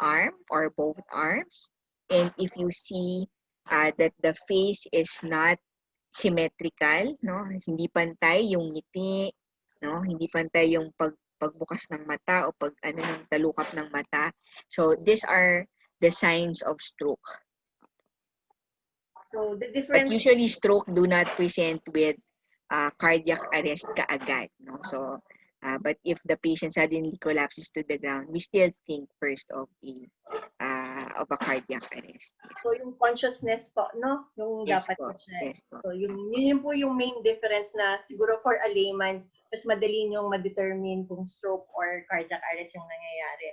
arm or both arms, and if you see that the face is not symmetrical, no, hindi pantay yung ngiti, no, hindi pantay yung pagbukas ng mata o ng talukap ng mata. So these are the signs of stroke. So the difference. But usually stroke do not present with cardiac arrest kaagad, no. So but if the patient suddenly collapses to the ground, we still think first of a cardiac arrest. Yes. So yung consciousness po, no? Yung Yes dapat po. siya. Yes po. So yun po yung main difference na siguro for a layman, mas madali niyong ma-determine kung stroke or cardiac arrest yung nangyayari.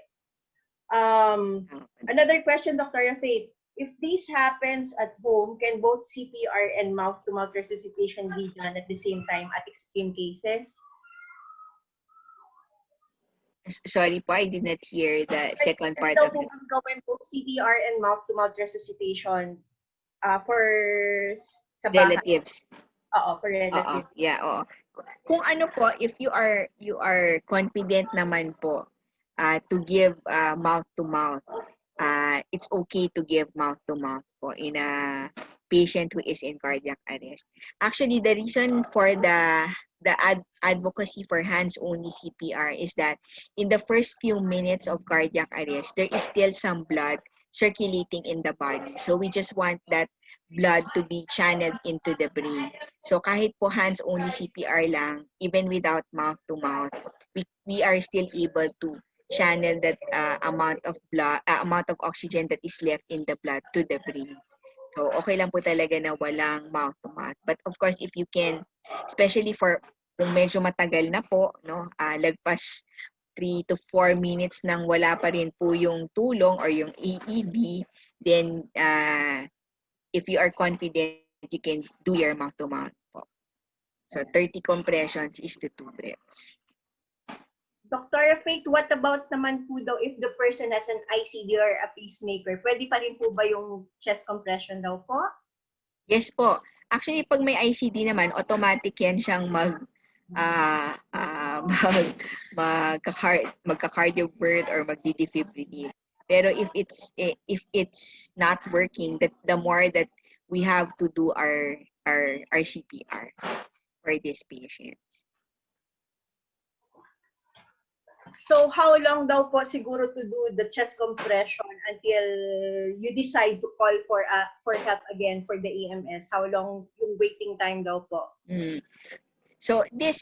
Another question, Dr. Faith. If this happens at home, can both CPR and mouth-to-mouth resuscitation be done at the same time at extreme cases? Sorry po, I did not hear the second part Ito of po it. gawin po CPR and mouth-to-mouth resuscitation for sa bahay. Relatives. Oo, for relatives. Yeah, oo. Kung ano po, if you are confident naman po to give mouth to mouth, it's okay to give mouth to mouth po in a patient who is in cardiac arrest. Actually, the reason for the advocacy for hands-only CPR is that in the first few minutes of cardiac arrest, there is still some blood circulating in the body. So we just want that blood to be channeled into the brain. So kahit po hands-only CPR lang, even without mouth-to-mouth, we are still able to channel that amount of oxygen that is left in the blood to the brain. So okay lang po talaga na walang mouth-to-mouth. But of course, if you can, especially for kung medyo matagal na po, no, lagpas 3 to 4 minutes nang wala pa rin po yung tulong or yung AED, then if you are confident, you can do your mouth-to-mouth po. So 30 compressions is to 2 breaths. Dr. Faith, what about naman po daw if the person has an ICD or a pacemaker? Pwede pa rin po ba yung chest compression daw po? Yes po. Actually, pag may ICD naman, automatic yan siyang magka-cardioverse or magdi-defibrillate. Pero if it's not working, that the more that we have to do our CPR for this patient. So how long daw po siguro to do the chest compression until you decide to call for help again for the AMS? How long yung waiting time daw po? So this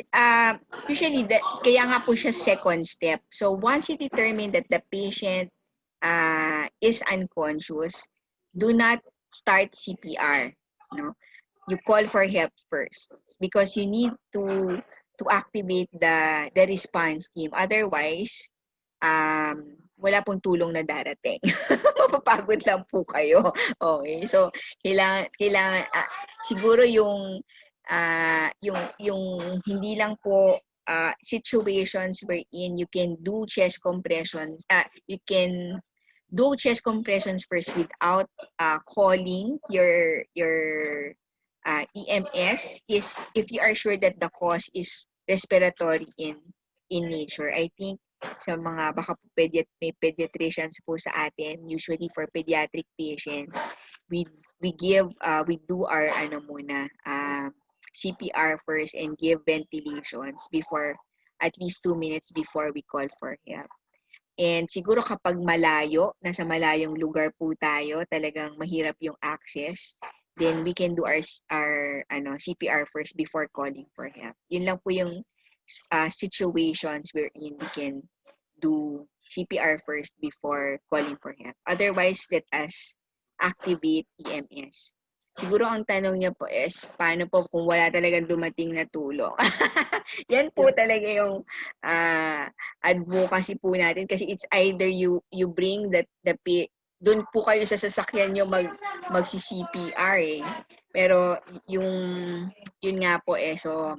usually kaya nga po siya second step. So once you determine that the patient is unconscious, do not start CPR. No, you call for help first because you need to activate the response team. Otherwise, wala pong tulong na darating. Mapapagod lang po kayo. Okay, so kailangan siguro yung hindi lang po situations wherein you can do chest compressions. You can do chest compressions first without calling your EMS is if you are sure that the cause is respiratory in nature. I think sa mga baka may pediatricians po sa atin, usually for pediatric patients, we do our CPR first and give ventilations before at least 2 minutes before we call for help. And siguro kapag nasa malayong lugar po tayo, talagang mahirap yung access, then we can do our CPR first before calling for help. Yun lang po yung situations wherein we can do CPR first before calling for help. Otherwise, let us activate EMS. Siguro ang tanong niya po is, paano po kung wala talagang dumating na tulong? Yan po talaga yung advocacy po natin kasi it's either you bring doon po kayo sa sasakyan nyo magsi-CPR eh. Pero yun nga po eh, so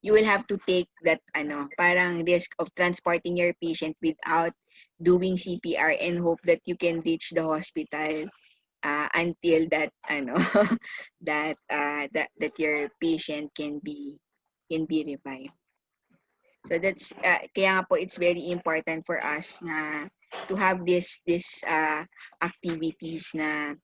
you will have to take that parang risk of transporting your patient without doing CPR and hope that you can reach the hospital until that that your patient can be revived. So that's kaya nga po it's very important for us na to have this activities na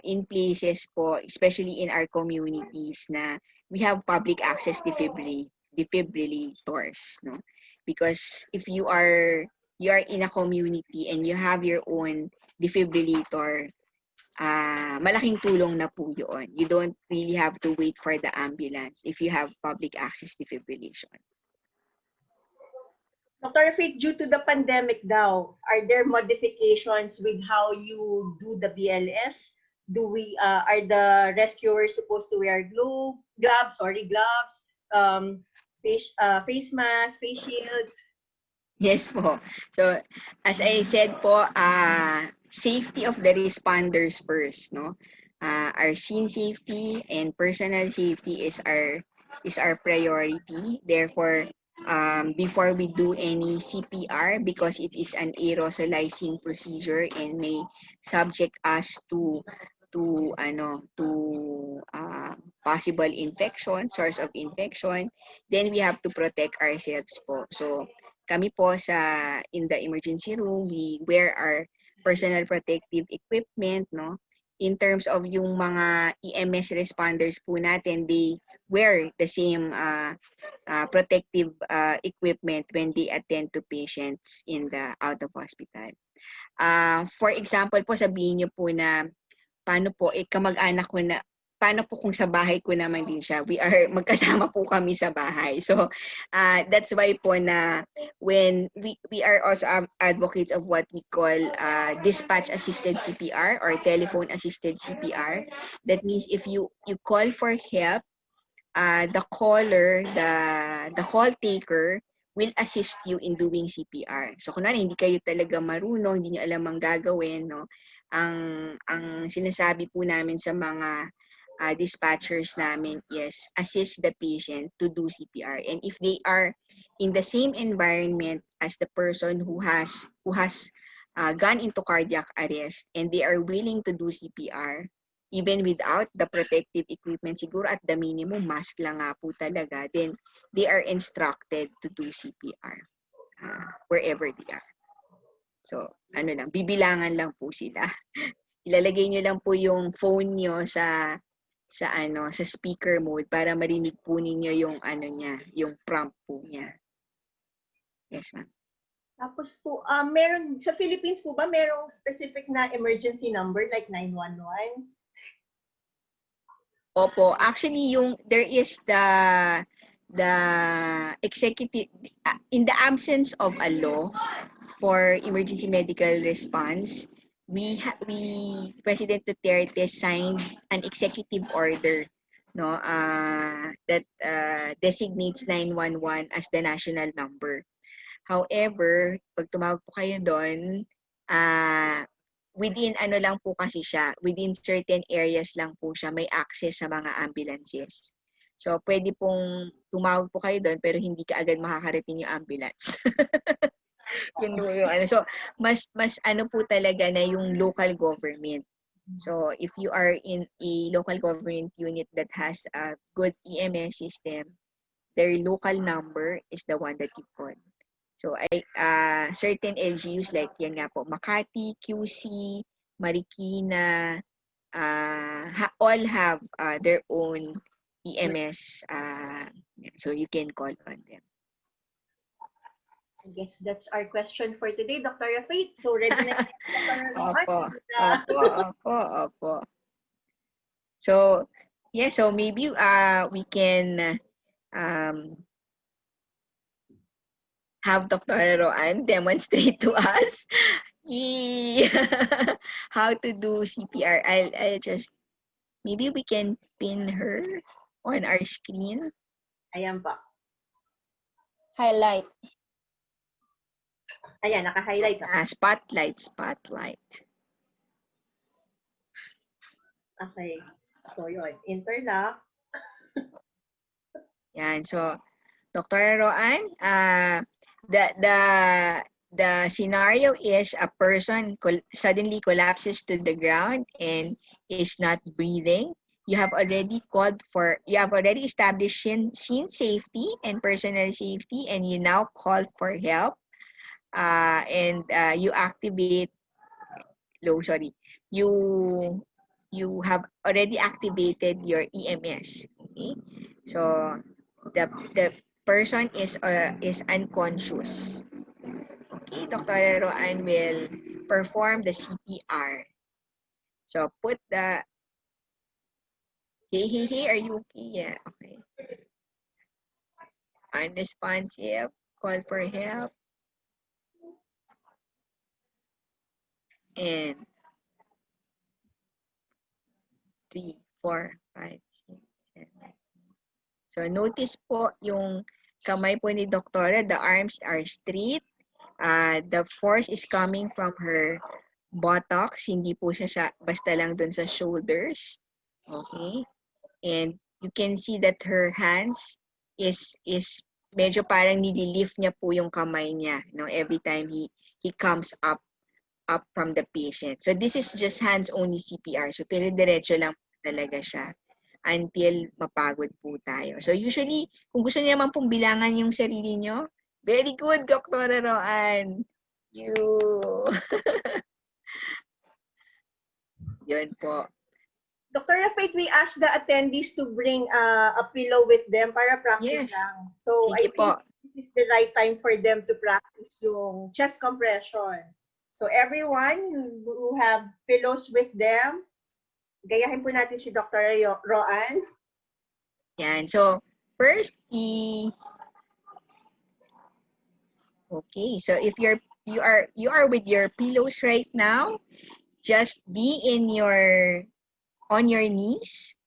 in places po, especially in our communities, na we have public access defibrillators, no? Because if you are in a community and you have your own defibrillator, malaking tulong na po yun. You don't really have to wait for the ambulance if you have public access defibrillation. Dr. Faith, due to the pandemic daw, are there modifications with how you do the BLS? Are the rescuers supposed to wear gloves, face masks, face shields? Yes po. So, as I said po, safety of the responders first, no? Our scene safety and personal safety is our priority. Therefore, before we do any CPR, because it is an aerosolizing procedure and may subject us to possible infection, source of infection, then we have to protect ourselves po. So, kami po in the emergency room, we wear our personal protective equipment, no? In terms of yung mga EMS responders po natin, they wear the same protective equipment when they attend to patients in the out of hospital. For example po, sabihin niyo po na, paano po, kamag-anak ko na, paano po kung sa bahay ko naman din siya? Magkasama po kami sa bahay. So, that's why po na when we are also advocates of what we call dispatch-assisted CPR or telephone-assisted CPR. That means if you call for help, the caller, the call taker will assist you in doing CPR. So, kunwari, hindi kayo talaga marunong, hindi niyo alam ang gagawin, no? Ang sinasabi po namin sa mga dispatchers namin is assist the patient to do CPR. And if they are in the same environment as the person who has gone into cardiac arrest and they are willing to do CPR, even without the protective equipment, siguro at the minimum, mask lang nga po talaga, then they are instructed to do CPR wherever they are. So, bibilangan lang po sila. Ilalagay nyo lang po yung phone nyo sa speaker mode para marinig po ninyo yung yung prompt po niya. Yes, ma'am. Tapos po, meron, sa Philippines po ba, merong specific na emergency number like 911? Opo, actually there is the executive, in the absence of a law for emergency medical response, President Duterte signed an executive order, no, that designates 911 as the national number. However, pag tumawag po kayo doon, within lang po kasi siya, within certain areas lang po siya may access sa mga ambulances. So, pwede pong tumawag po kayo doon pero hindi ka agad makakarating yung ambulance. Yun po yung So, mas po talaga na yung local government. So, if you are in a local government unit that has a good EMS system, their local number is the one that you call. So, certain LGUs like yan nga po, Makati, QC, Marikina, all have their own EMS, so you can call on them. I guess that's our question for today, Dr. Rafait. So, ready na Opo. So, yeah, so maybe we can have Dr. Joan demonstrate to us how to do CPR. I'll just, maybe we can pin her on our screen. Ayan pa. Highlight. Ayan, naka-highlight. Spotlight. Okay. So, yun. Interlock. Yan. So, Dr. Joan, the scenario is a person suddenly collapses to the ground and is not breathing. You have already established scene safety and personal safety, and you now call for help. And you activate. You have already activated your EMS. Okay, so the person is unconscious. Okay, Dr. Joan will perform the CPR. So put the hey, are you okay? Yeah, okay. Unresponsive, call for help. And 3, 4, 5, 6, 7. So notice po yung kamay po ni Doktora, the arms are straight. The force is coming from her buttocks, hindi po siya basta lang dun sa shoulders. Okay? And you can see that her hands is medyo parang nililift niya po yung kamay niya, no, every time he comes up from the patient. So this is just hands-only CPR. So dire-diretso lang talaga siya until mapagod po tayo. So usually, kung gusto niyo naman pong bilangan yung sarili niyo, very good, Dr. Joan. Yun po. Dr. Rafait, we asked the attendees to bring a pillow with them para practice lang. So I think this is the right time for them to practice yung chest compression. So everyone who have pillows with them, gayahin po natin si Dr. Roan. Yan. So, first, okay. So, if you are with your pillows right now, just be on your knees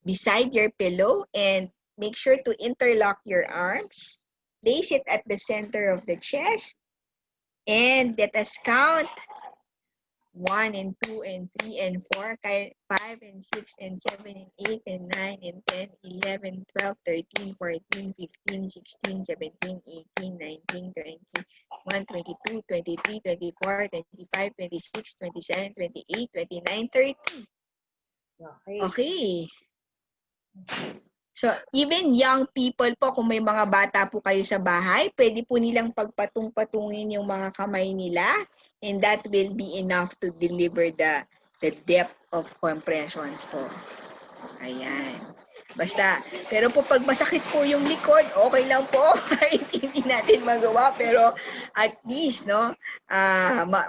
beside your pillow and make sure to interlock your arms. Place it at the center of the chest and let us count 1 and 2 and 3 and 4, 5 and 6 and 7 and 8 and 9 and 10, 11, 12, 13, 14, 15, 16, 17, 18, 19, 20, 21, 22, 23, 24, 25, 26, 27, 28, 29, 30. Okay. So, even young people po, kung may mga bata po kayo sa bahay, pwede po nilang pagpatung-patungin yung mga kamay nila and that will be enough to deliver the depth of compressions po. Ayan. Basta, pero po pag masakit po yung likod, okay lang po. Kahit hindi natin magawa, pero at least, no,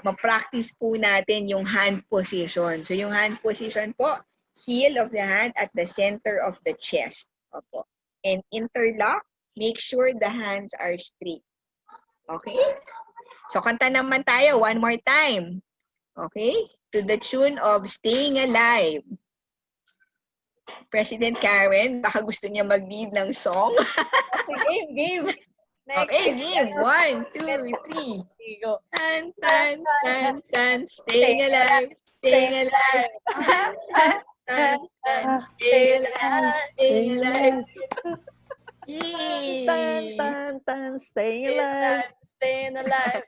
ma-practice po natin yung hand position. So, yung hand position po, heel of the hand at the center of the chest. Opo. And interlock, make sure the hands are straight. Okay? So, kanta naman tayo one more time. Okay? To the tune of Staying Alive. President Karen, baka gusto niya mag-lead ng song. Game. Next. Okay, game. 1, 2, 3. Go. Tan, tan, tan, tan. Staying alive. Staying alive. Tan, tan, staying alive. Staying alive. Yay! Tan, staying alive. Staying alive.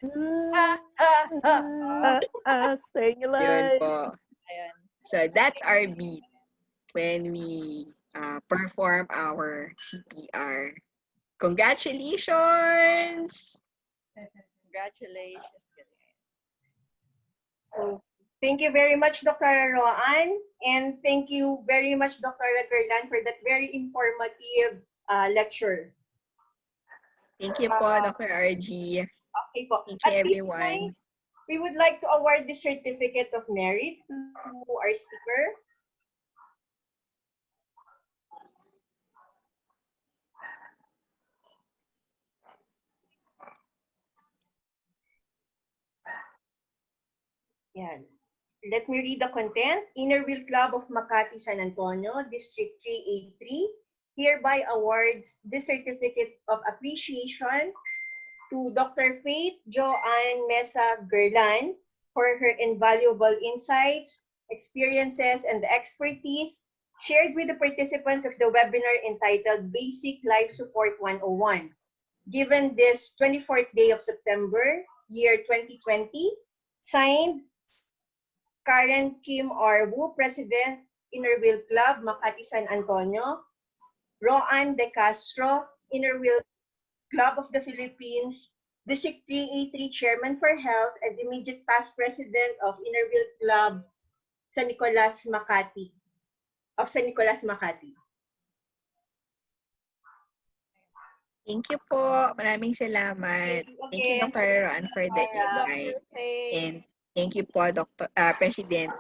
Staying Yun alive. po. So that's our beat when we perform our CPR. Congratulations! Congratulations. So, thank you very much, Dr. Roan, and thank you very much, Dr. Gaerlan, for that very informative lecture. Thank you po, Dr. RG. Okay po. Thank you, At this everyone. point, we would like to award the Certificate of Merit to our speaker. Yan. Let me read the content. Inner Wheel Club of Makati, San Antonio, District 383, hereby awards the Certificate of Appreciation to Dr. Faith Joan Mesa-Gaerlan for her invaluable insights, experiences, and expertise shared with the participants of the webinar entitled Basic Life Support 101, given this 24th day of September, year 2020, signed Karen Kim R. Wu, President, Inner Wheel Club, Makati, San Antonio, Roan De Castro, Inner Wheel Club of the Philippines, District 383 Chairman for Health, and immediate past President of Inner Wheel Club, San Nicolas, Makati, of San Nicolas, Makati. Thank you po. Maraming salamat. Thank you, Dr. Roan, for the invite. And thank you po, President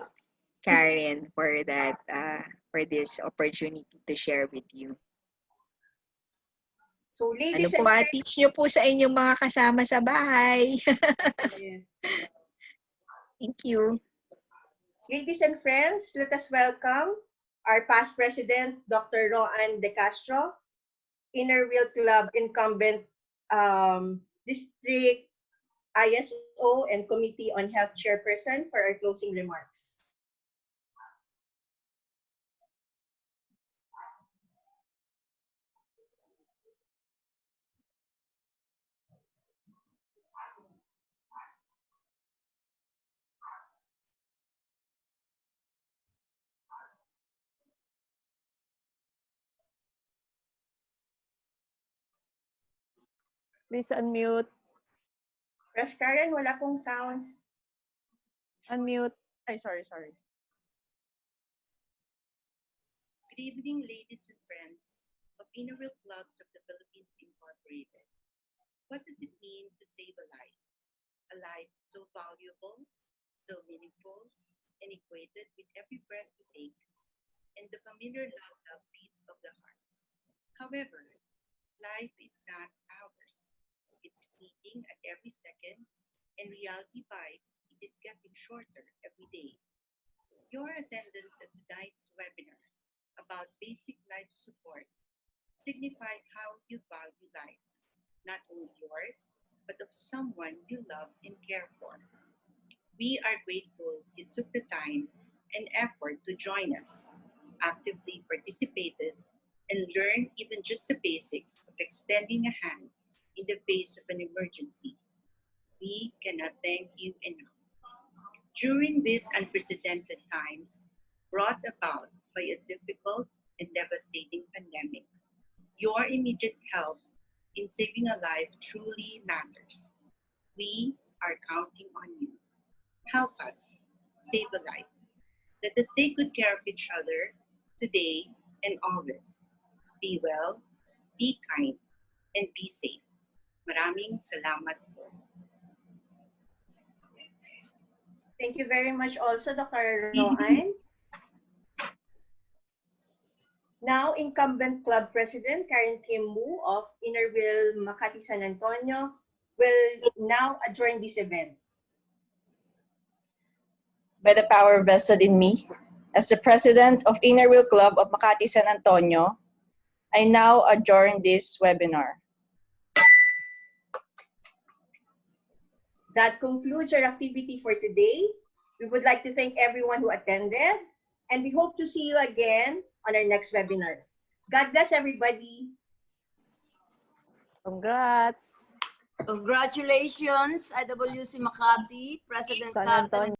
Karen, for that for this opportunity to share with you. So, ladies ano po, teach nyo po sa inyong mga kasama sa bahay. Yes. Thank you. Ladies and friends, let us welcome our past President, Dr. Roan De Castro, Inner Wheel Club incumbent District ISO and Committee on Health Chairperson for our closing remarks. Please unmute. Press Karen, wala pong sounds. Unmute. Ay, sorry. Good evening, ladies and friends of Inner Wheel Clubs of the Philippines Incorporated. What does it mean to save a life? a life so valuable, so meaningful, and equated with every breath we take and the familiar loud beat of the heart. However, life is not ours. It's fleeting at every second, and reality bites. It is getting shorter every day. Your attendance at tonight's webinar about basic life support signified how you value life, not only yours, but of someone you love and care for. We are grateful you took the time and effort to join us, actively participated, and learned even just the basics of extending a hand in the face of an emergency. We cannot thank you enough. During these unprecedented times brought about by a difficult and devastating pandemic, your immediate help in saving a life truly matters. We are counting on you. Help us save a life. Let us take good care of each other today and always. Be well, be kind, and be safe. Maraming salamat po. Thank you very much also, Dr. Joan. Now, incumbent club president Karen Kim Wu of Innerville, Makati, San Antonio will now adjourn this event. By the power vested in me, as the president of Innerville Club of Makati, San Antonio, I now adjourn this webinar. That concludes our activity for today. We would like to thank everyone who attended, and we hope to see you again on our next webinars. God bless everybody. Congrats. Congratulations, IWC Makati, President San Karen Antonio.